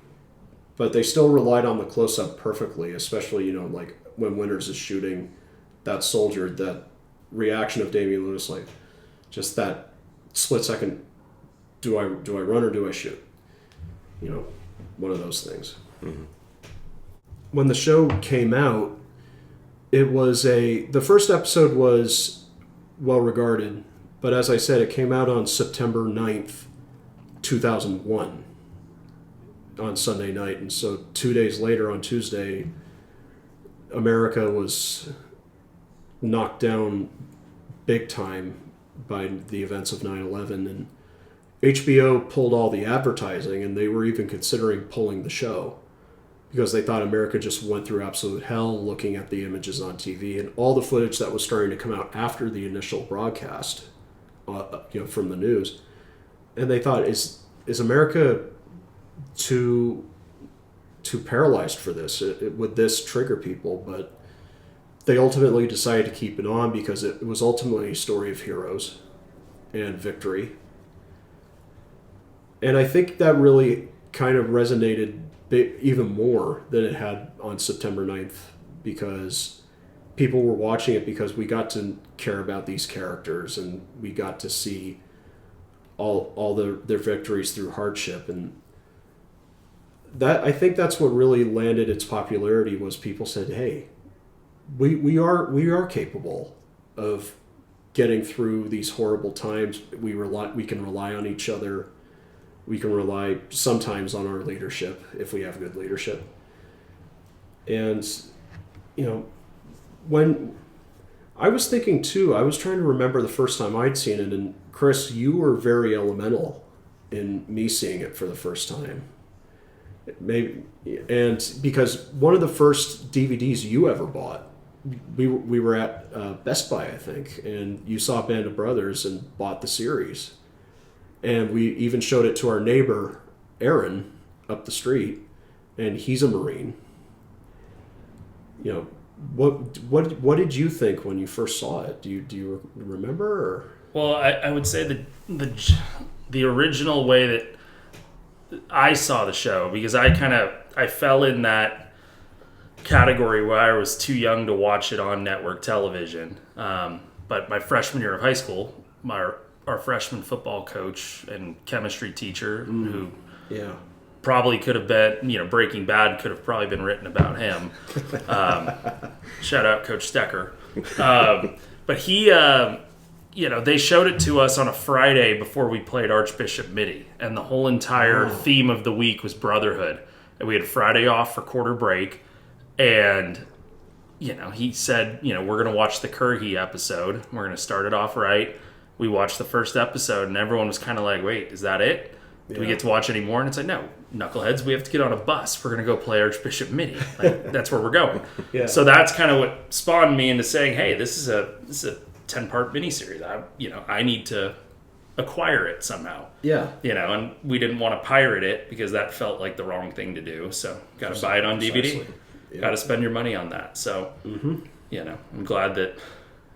but they still relied on the close-up perfectly, especially, like when Winters is shooting that soldier, that reaction of Damian Lewis, like just that split second, do I run or do I shoot? One of those things. Mm-hmm. When the show came out, the first episode was well regarded, but as I said, it came out on September 9th, 2001 on Sunday night, and so 2 days later on Tuesday, America was knocked down big time by the events of 9/11, and HBO pulled all the advertising, and they were even considering pulling the show because they thought America just went through absolute hell looking at the images on TV and all the footage that was starting to come out after the initial broadcast, from the news. And they thought, is America too paralyzed for this? Would this trigger people? But they ultimately decided to keep it on because it was ultimately a story of heroes and victory. And I think that really kind of resonated even more than it had on September 9th, because people were watching it because we got to care about these characters and we got to see all their victories through hardship. And that, I think that's what really landed its popularity, was people said, hey, we are capable of getting through these horrible times. We can rely on each other. We can rely sometimes on our leadership if we have good leadership. And, when I was thinking too, I was trying to remember the first time I'd seen it, and Chris, you were very elemental in me seeing it for the first time. Maybe, and because one of the first DVDs you ever bought, we were at Best Buy, I think, and you saw Band of Brothers and bought the series. And we even showed it to our neighbor, Aaron, up the street, and he's a Marine. What did you think when you first saw it? Do you remember? Or? Well, I would say the original way that I saw the show, because I fell in that category where I was too young to watch it on network television. But my freshman year of high school, our freshman football coach and chemistry teacher, who probably could have been, Breaking Bad could have probably been written about him. Shout out Coach Stecker. But he, they showed it to us on a Friday before we played Archbishop Midi, and the whole entire theme of the week was brotherhood. And we had Friday off for quarter break, and he said, we're going to watch the Currahee episode. We're going to start it off right. We watched the first episode, and everyone was kind of like, wait, is that it? Do we get to watch any more? And it's like, no, knuckleheads, we have to get on a bus. We're going to go play Archbishop Midi. That's where we're going. Yeah. So that's kind of what spawned me into saying, hey, this is a 10-part miniseries. I need to acquire it somehow. Yeah. And we didn't want to pirate it because that felt like the wrong thing to do. So got to buy it on DVD. Yeah. Got to spend your money on that. So, I'm glad that,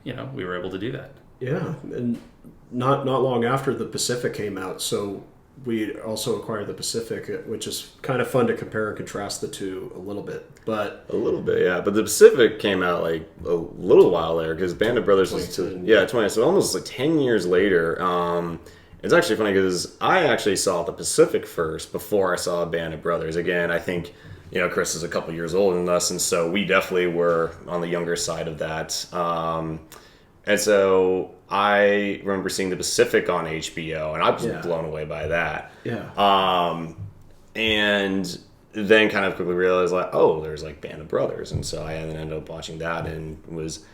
we were able to do that. Yeah, and not long after the Pacific came out, so we also acquired the Pacific, which is kind of fun to compare and contrast the two a little bit. But a little bit, yeah. But the Pacific came out like a little while later because Band of Brothers was 20. So almost like 10 years later. It's actually funny because I actually saw the Pacific first before I saw Band of Brothers. Again, I think Chris is a couple years older than us, and so we definitely were on the younger side of that. And so I remember seeing the Pacific on HBO, and I was blown away by that. Yeah. And then kind of quickly realized like, oh, there's like Band of Brothers, and so I then ended up watching that, and was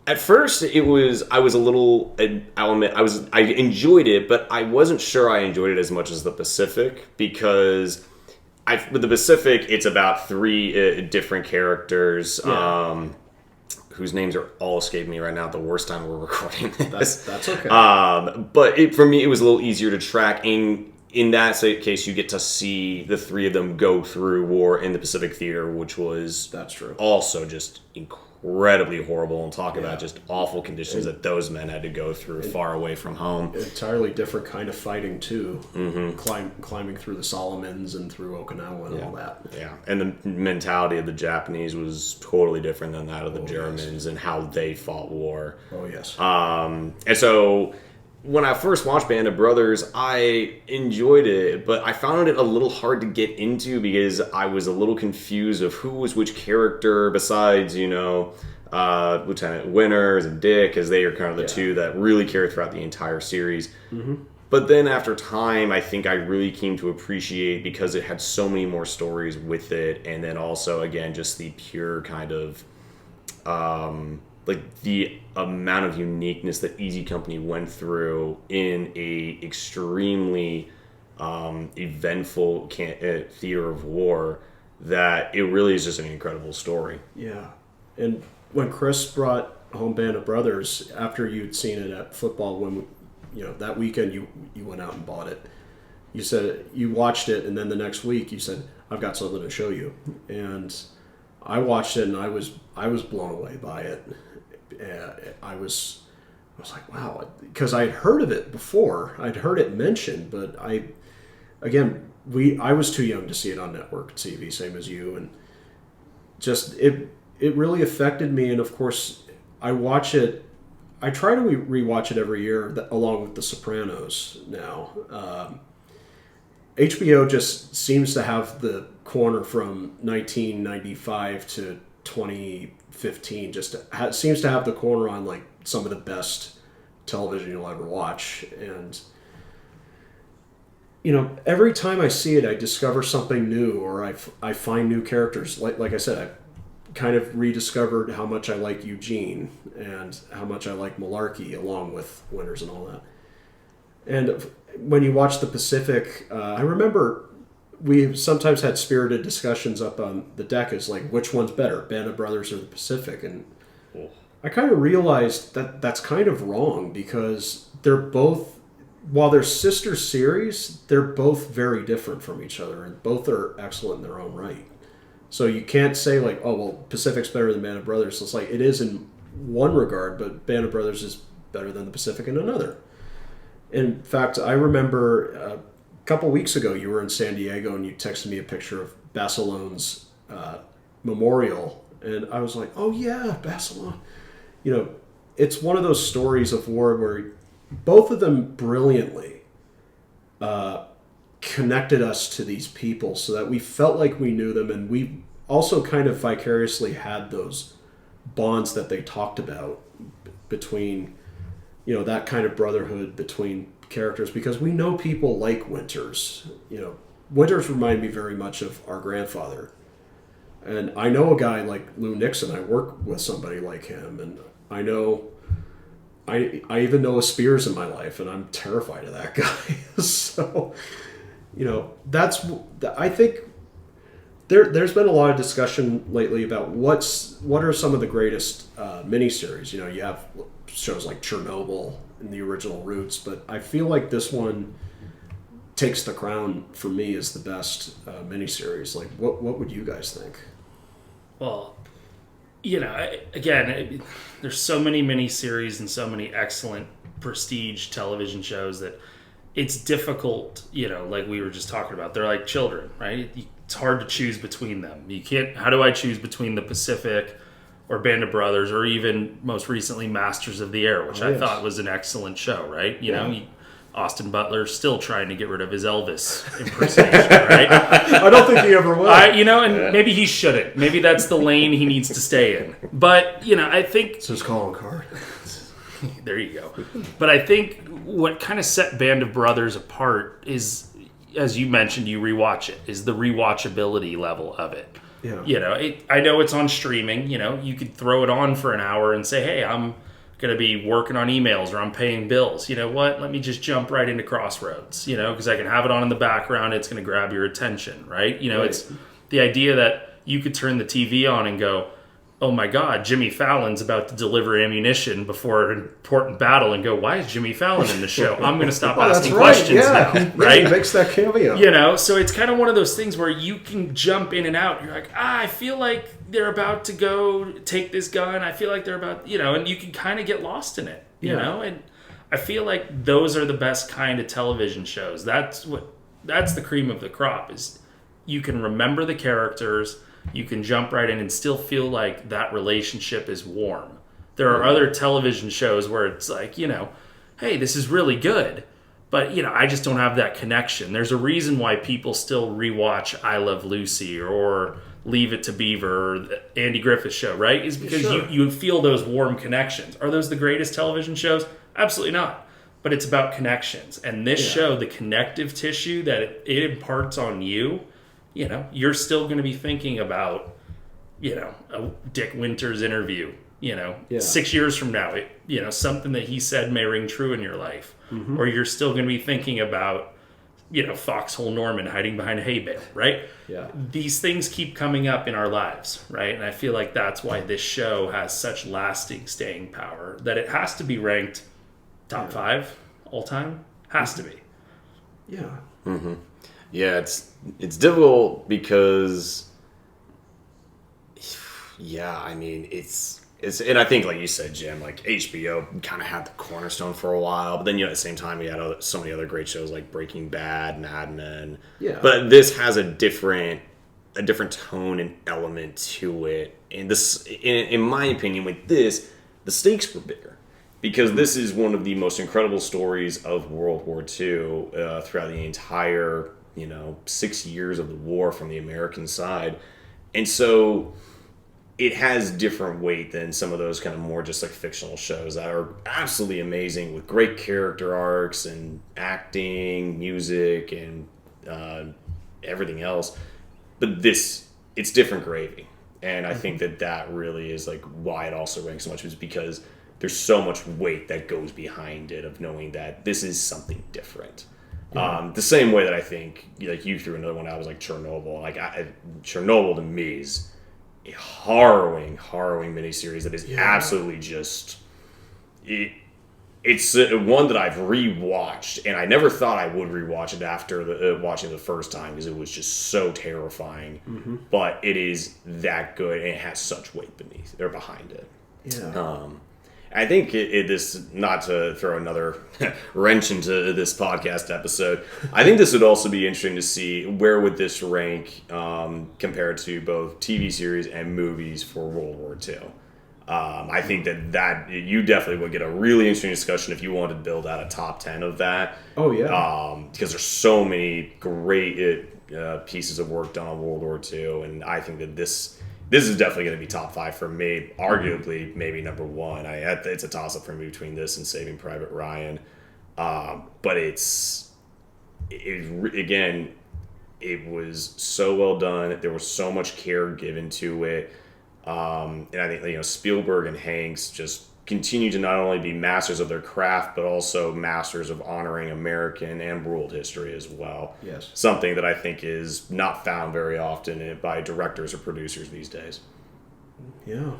at first I was a little, I'll admit I enjoyed it, but I wasn't sure I enjoyed it as much as the Pacific because with the Pacific it's about three different characters. Yeah. Whose names are all escaping me right now at the worst time we're recording this. That's okay. But for me, it was a little easier to track. In that case, you get to see the three of them go through war in the Pacific Theater, which was also just incredibly horrible. And talk about just awful conditions that those men had to go through far away from home. Entirely different kind of fighting, too. Mm-hmm. Climbing through the Solomons and through Okinawa and all that. Yeah, and the mentality of the Japanese was totally different than that of the Germans and how they fought war. Oh, yes. And so when I first watched Band of Brothers, I enjoyed it, but I found it a little hard to get into because I was a little confused of who was which character besides, Lieutenant Winters and Dick, as they are kind of the two that really carry throughout the entire series. Mm-hmm. But then after time, I think I really came to appreciate because it had so many more stories with it, and then also, again, just the pure kind of like the amount of uniqueness that Easy Company went through in a extremely eventful theater of war, that it really is just an incredible story. Yeah. And when Chris brought home Band of Brothers, after you'd seen it at football, when that weekend you went out and bought it, you said you watched it, and then the next week you said, I've got something to show you. And I watched it, and I was blown away by it. I was like, wow, because I'd heard of it before. I'd heard it mentioned, but I was too young to see it on network TV, same as you, and just it really affected me. And of course, I watch it. I try to rewatch it every year, along with The Sopranos. Now, HBO just seems to have the corner from 1995 to 2015. Seems to have the corner on like some of the best television you'll ever watch. And every time I see it, I discover something new, or I find new characters. Like I said, I kind of rediscovered how much I like Eugene and how much I like Malarkey, along with Winters and all that. And when you watch The Pacific, I remember we sometimes had spirited discussions up on the deck as like, which one's better, Band of Brothers or The Pacific? And I kind of realized that that's kind of wrong, because they're both, while they're sister series, they're both very different from each other, and both are excellent in their own right. So you can't say like, oh, well, Pacific's better than Band of Brothers. It's like, it is in one regard, but Band of Brothers is better than The Pacific in another. In fact, I remember a couple weeks ago, you were in San Diego and you texted me a picture of Basilon's memorial, and I was like, oh yeah, Basilon. It's one of those stories of war where both of them brilliantly connected us to these people so that we felt like we knew them, and we also kind of vicariously had those bonds that they talked about between, that kind of brotherhood between characters, because we know people like Winters. Winters remind me very much of our grandfather. And I know a guy like Lou Nixon. I work with somebody like him, and I even know a Spears in my life, and I'm terrified of that guy. So, I think there's been a lot of discussion lately about what are some of the greatest miniseries. You have shows like Chernobyl and the original Roots, but I feel like this one takes the crown for me as the best miniseries. Like, what would you guys think? Well, there's so many miniseries and so many excellent prestige television shows that it's difficult, like we were just talking about. They're like children, right? It's hard to choose between them. You can't, how do I choose between the Pacific or Band of Brothers, or even most recently Masters of the Air, which I thought was an excellent show, right? You know, Austin Butler's still trying to get rid of his Elvis impersonation, right? I don't think he ever will. Maybe he shouldn't. Maybe that's the lane he needs to stay in. But, I think... It's his calling card. There you go. But I think what kind of set Band of Brothers apart is, as you mentioned, you rewatch it, is the rewatchability level of it. Yeah. I know it's on streaming. You could throw it on for an hour and say, hey, I'm going to be working on emails or I'm paying bills. You know what? Let me just jump right into Crossroads, because I can have it on in the background. It's going to grab your attention, right? It's the idea that you could turn the TV on and go, oh my God, Jimmy Fallon's about to deliver ammunition before an important battle, and go, why is Jimmy Fallon in the show? I'm going to stop asking questions now, right? He makes that cameo. So it's kind of one of those things where you can jump in and out. You're like, I feel like they're about to go take this gun. I feel like they're about, and you can kind of get lost in it, you know? And I feel like those are the best kind of television shows. That's the cream of the crop, is you can remember the characters, you can jump right in and still feel like that relationship is warm. There are other television shows where it's like, hey, this is really good, but, I just don't have that connection. There's a reason why people still rewatch I Love Lucy or Leave It to Beaver or the Andy Griffith Show, right? Is because you feel those warm connections. Are those the greatest television shows? Absolutely not. But it's about connections. And this show, the connective tissue that it imparts on you, you're still going to be thinking about, a Dick Winters interview, 6 years from now, something that he said may ring true in your life. Mm-hmm. Or you're still going to be thinking about, Foxhole Norman hiding behind a hay bale, right? Yeah. These things keep coming up in our lives, right? And I feel like that's why this show has such lasting staying power, that it has to be ranked top 5 all time. Has to be. Yeah. Mm-hmm. Yeah, it's difficult because, it's and I think, like you said, Jim, like HBO kind of had the cornerstone for a while, but then at the same time we had so many other great shows like Breaking Bad, Mad Men. Yeah. But this has a different tone and element to it, and this, in my opinion, with this, the stakes were bigger. Because this is one of the most incredible stories of World War II throughout the entire 6 years of the war from the American side. And so it has different weight than some of those kind of more just like fictional shows that are absolutely amazing with great character arcs and acting, music, and everything else. But it's different gravy. And I think that really is like why it also ranks so much, is because there's so much weight that goes behind it of knowing that this is something different. The same way that I think, like you threw another one out, was like Chernobyl. Like Chernobyl to me is a harrowing miniseries that is absolutely just it's one that I've rewatched, and I never thought I would rewatch it after watching it the first time, because it was just so terrifying. Mm-hmm. But it is that good, and it has such weight behind it. Yeah. I think this, not to throw another wrench into this podcast episode, I think this would also be interesting to see where would this rank compared to both TV series and movies for World War II. I think that you definitely would get a really interesting discussion if you wanted to build out a top 10 of that. Oh, yeah. Because there's so many great pieces of work done on World War II, and I think that this is definitely going to be top 5 for me. Arguably, maybe number 1. It's a toss-up for me between this and Saving Private Ryan. But it was so well done. There was so much care given to it. And I think Spielberg and Hanks just continue to not only be masters of their craft, but also masters of honoring American and world history as well. Yes. Something that I think is not found very often by directors or producers these days. Yeah.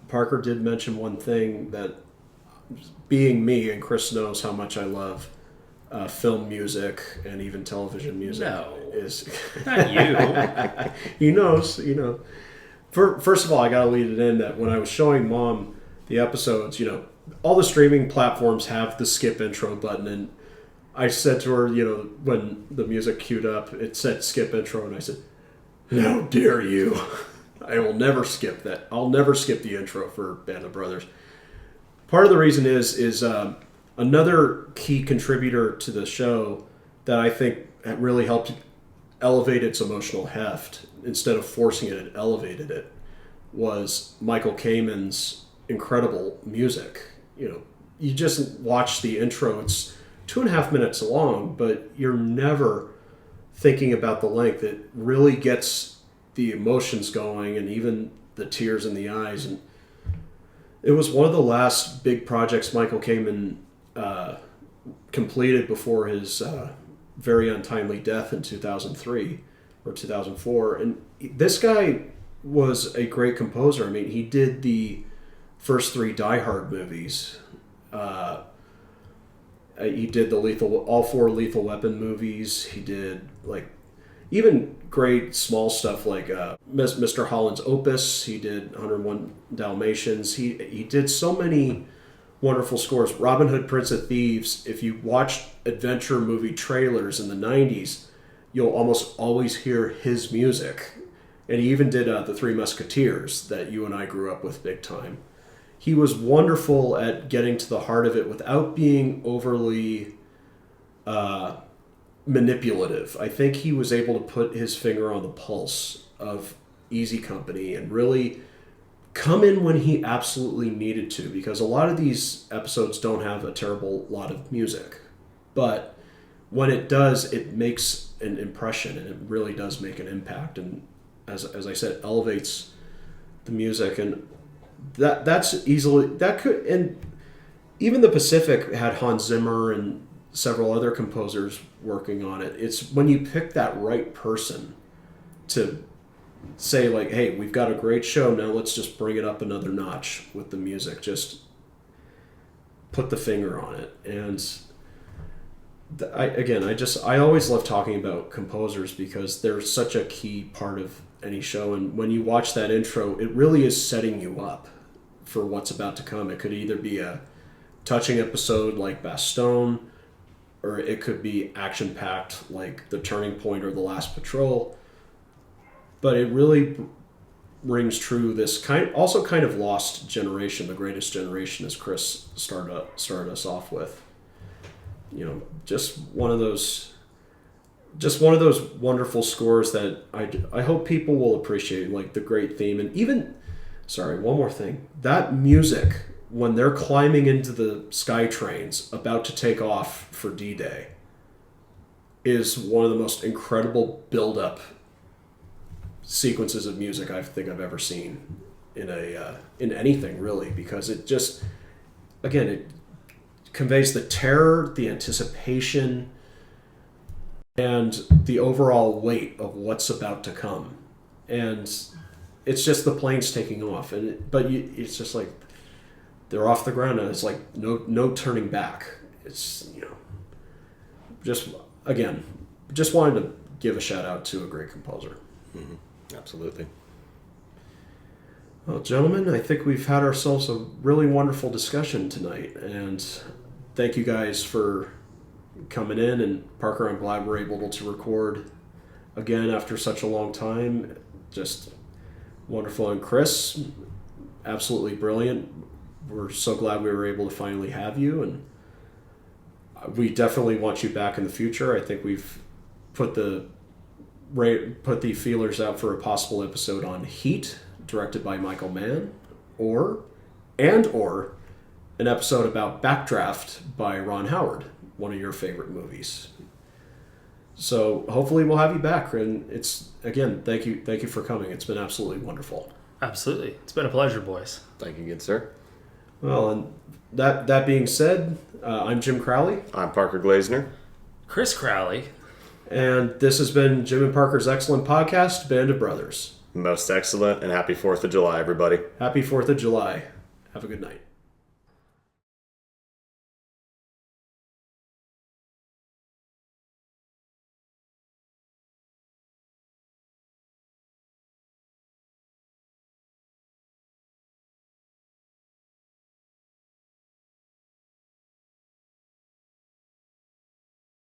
Parker did mention one thing, that being me, and Chris knows how much I love film music and even television music. No. Is not you. He knows, First of all, I got to lead it in that when I was showing Mom the episodes, all the streaming platforms have the skip intro button, and I said to her, when the music queued up, it said skip intro, and I said, "How dare you? I will never skip that. I'll never skip the intro for Band of Brothers." Part of the reason is another key contributor to the show that I think really helped elevate its emotional heft. Instead of forcing it, it elevated it, was Michael Kamen's incredible music. You just watch the intro. It's 2.5 minutes long, but you're never thinking about the length. It really gets the emotions going and even the tears in the eyes. And it was one of the last big projects Michael Kamen completed before his very untimely death in 2003 or 2004. And this guy was a great composer. I mean, he did the first 3 Die Hard movies. He did all 4 Lethal Weapon movies. He did even great small stuff like Mr. Holland's Opus. He did 101 Dalmatians. He did so many wonderful scores. Robin Hood, Prince of Thieves. If you watched adventure movie trailers in the 90s, you'll almost always hear his music. And he even did The Three Musketeers that you and I grew up with big time. He was wonderful at getting to the heart of it without being overly manipulative. I think he was able to put his finger on the pulse of Easy Company and really come in when he absolutely needed to, because a lot of these episodes don't have a terrible lot of music. But when it does, it makes an impression, and it really does make an impact. And as I said, elevates the music. And and even the Pacific had Hans Zimmer and several other composers working on it. It's when you pick that right person to say hey, we've got a great show, now let's just bring it up another notch with the music, just put the finger on it. And I always love talking about composers because they're such a key part of any show. And when you watch that intro, it really is setting you up for what's about to come. It could either be a touching episode like Bastogne, or it could be action-packed like The Turning Point or The Last Patrol. But it really rings true this kind of lost generation, the greatest generation, as Chris started us off with. Just one of those wonderful scores that I hope people will appreciate, like the great theme. And even, one more thing, that music when they're climbing into the sky trains about to take off for D-Day is one of the most incredible build-up sequences of music I think I've ever seen in anything, really, because it just, again, it conveys the terror, the anticipation, and the overall weight of what's about to come. And it's just the planes taking off, it's just like they're off the ground, and it's like no turning back. It's just wanted to give a shout out to a great composer. Mm-hmm. Absolutely. Well, gentlemen, I think we've had ourselves a really wonderful discussion tonight, and thank you guys for coming in. And Parker, I'm glad we're able to record again after such a long time. Just wonderful. And Chris, absolutely brilliant. We're so glad we were able to finally have you, and we definitely want you back in the future. I think we've put the feelers out for a possible episode on Heat, directed by Michael Mann, or an episode about Backdraft by Ron Howard, one of your favorite movies. So hopefully we'll have you back, and thank you for coming. It's been absolutely wonderful. Absolutely, it's been a pleasure, boys. Thank you, good sir. Well, and that being said, I'm Jim Crowley. I'm Parker Glazner. Chris Crowley. And this has been Jim and Parker's excellent podcast, Band of Brothers. Most excellent, and happy 4th of July, everybody. Happy 4th of July. Have a good night.